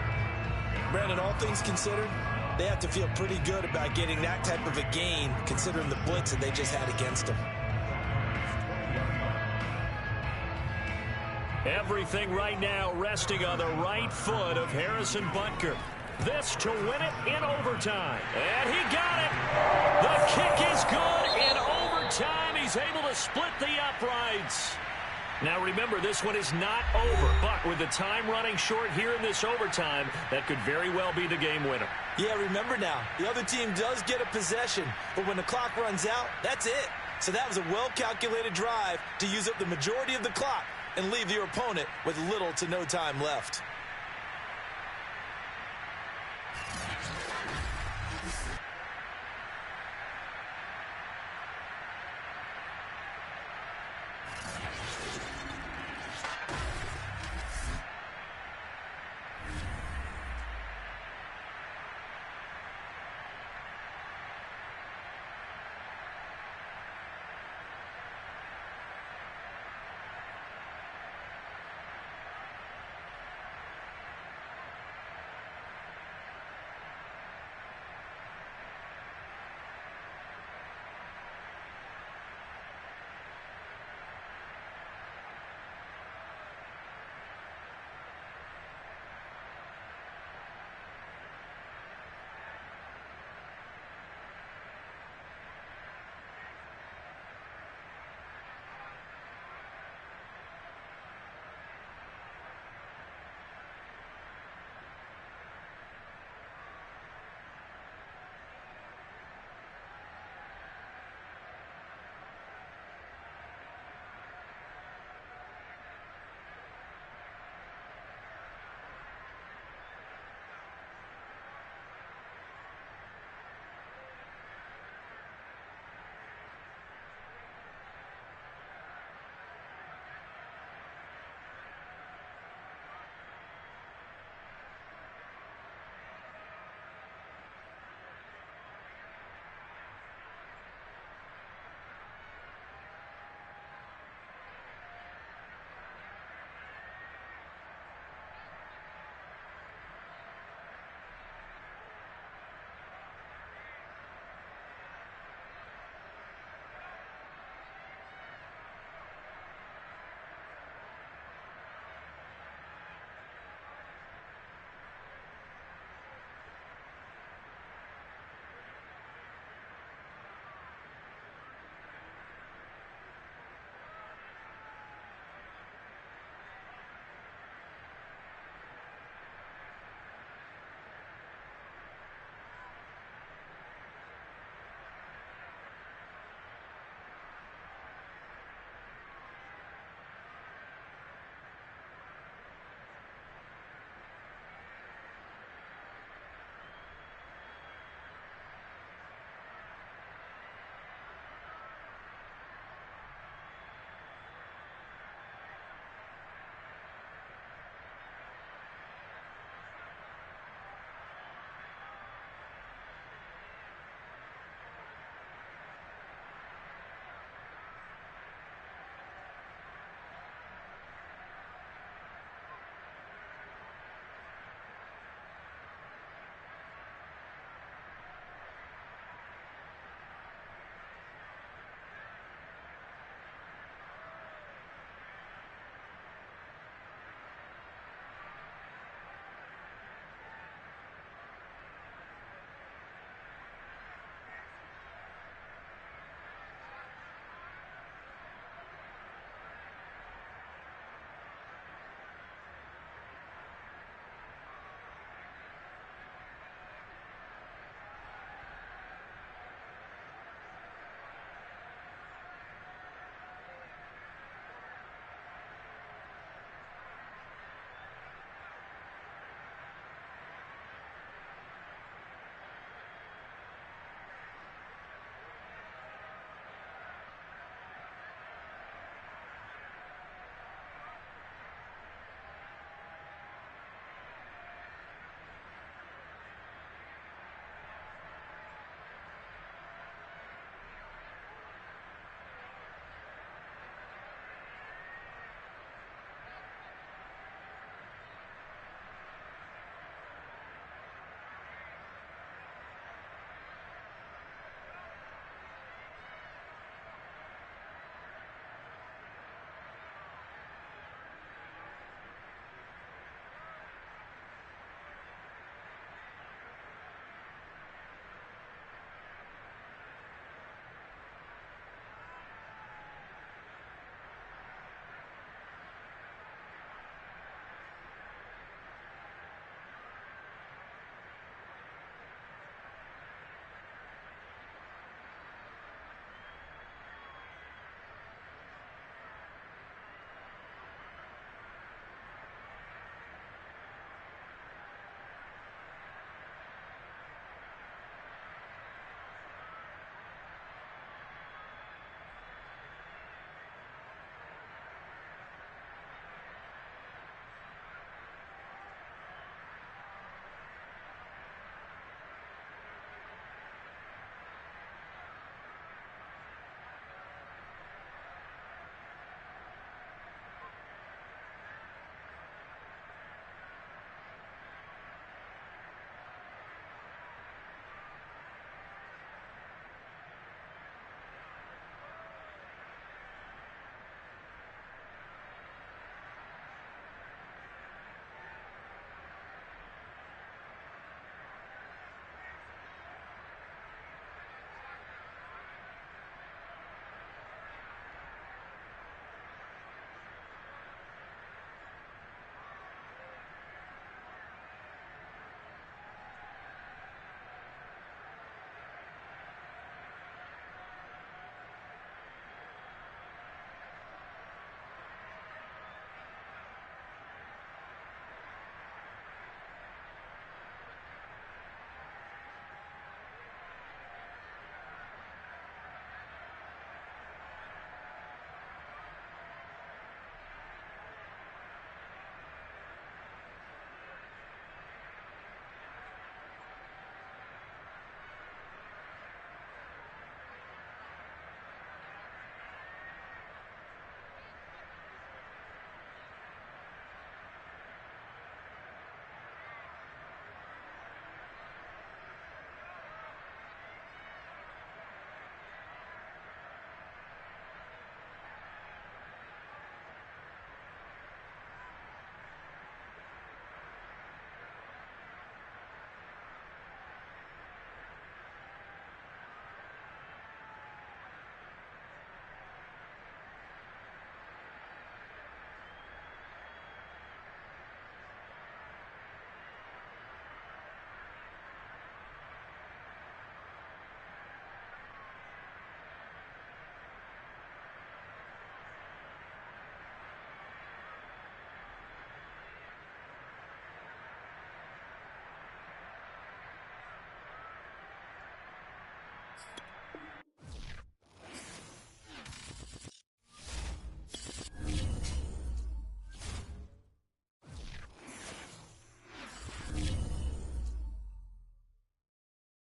Brandon, all things considered, they have to feel pretty good about getting that type of a gain, considering the blitz that they just had against them. Everything right now resting on the right foot of Harrison Butker. This to win it in overtime. And he got it. The kick is good in overtime. He's able to split the uprights. Now remember, this one is not over, but with the time running short here in this overtime, that could very well be the game winner. Yeah, remember now, the other team does get a possession, but when the clock runs out, that's it. So that was a well-calculated drive to use up the majority of the clock and leave your opponent with little to no time left.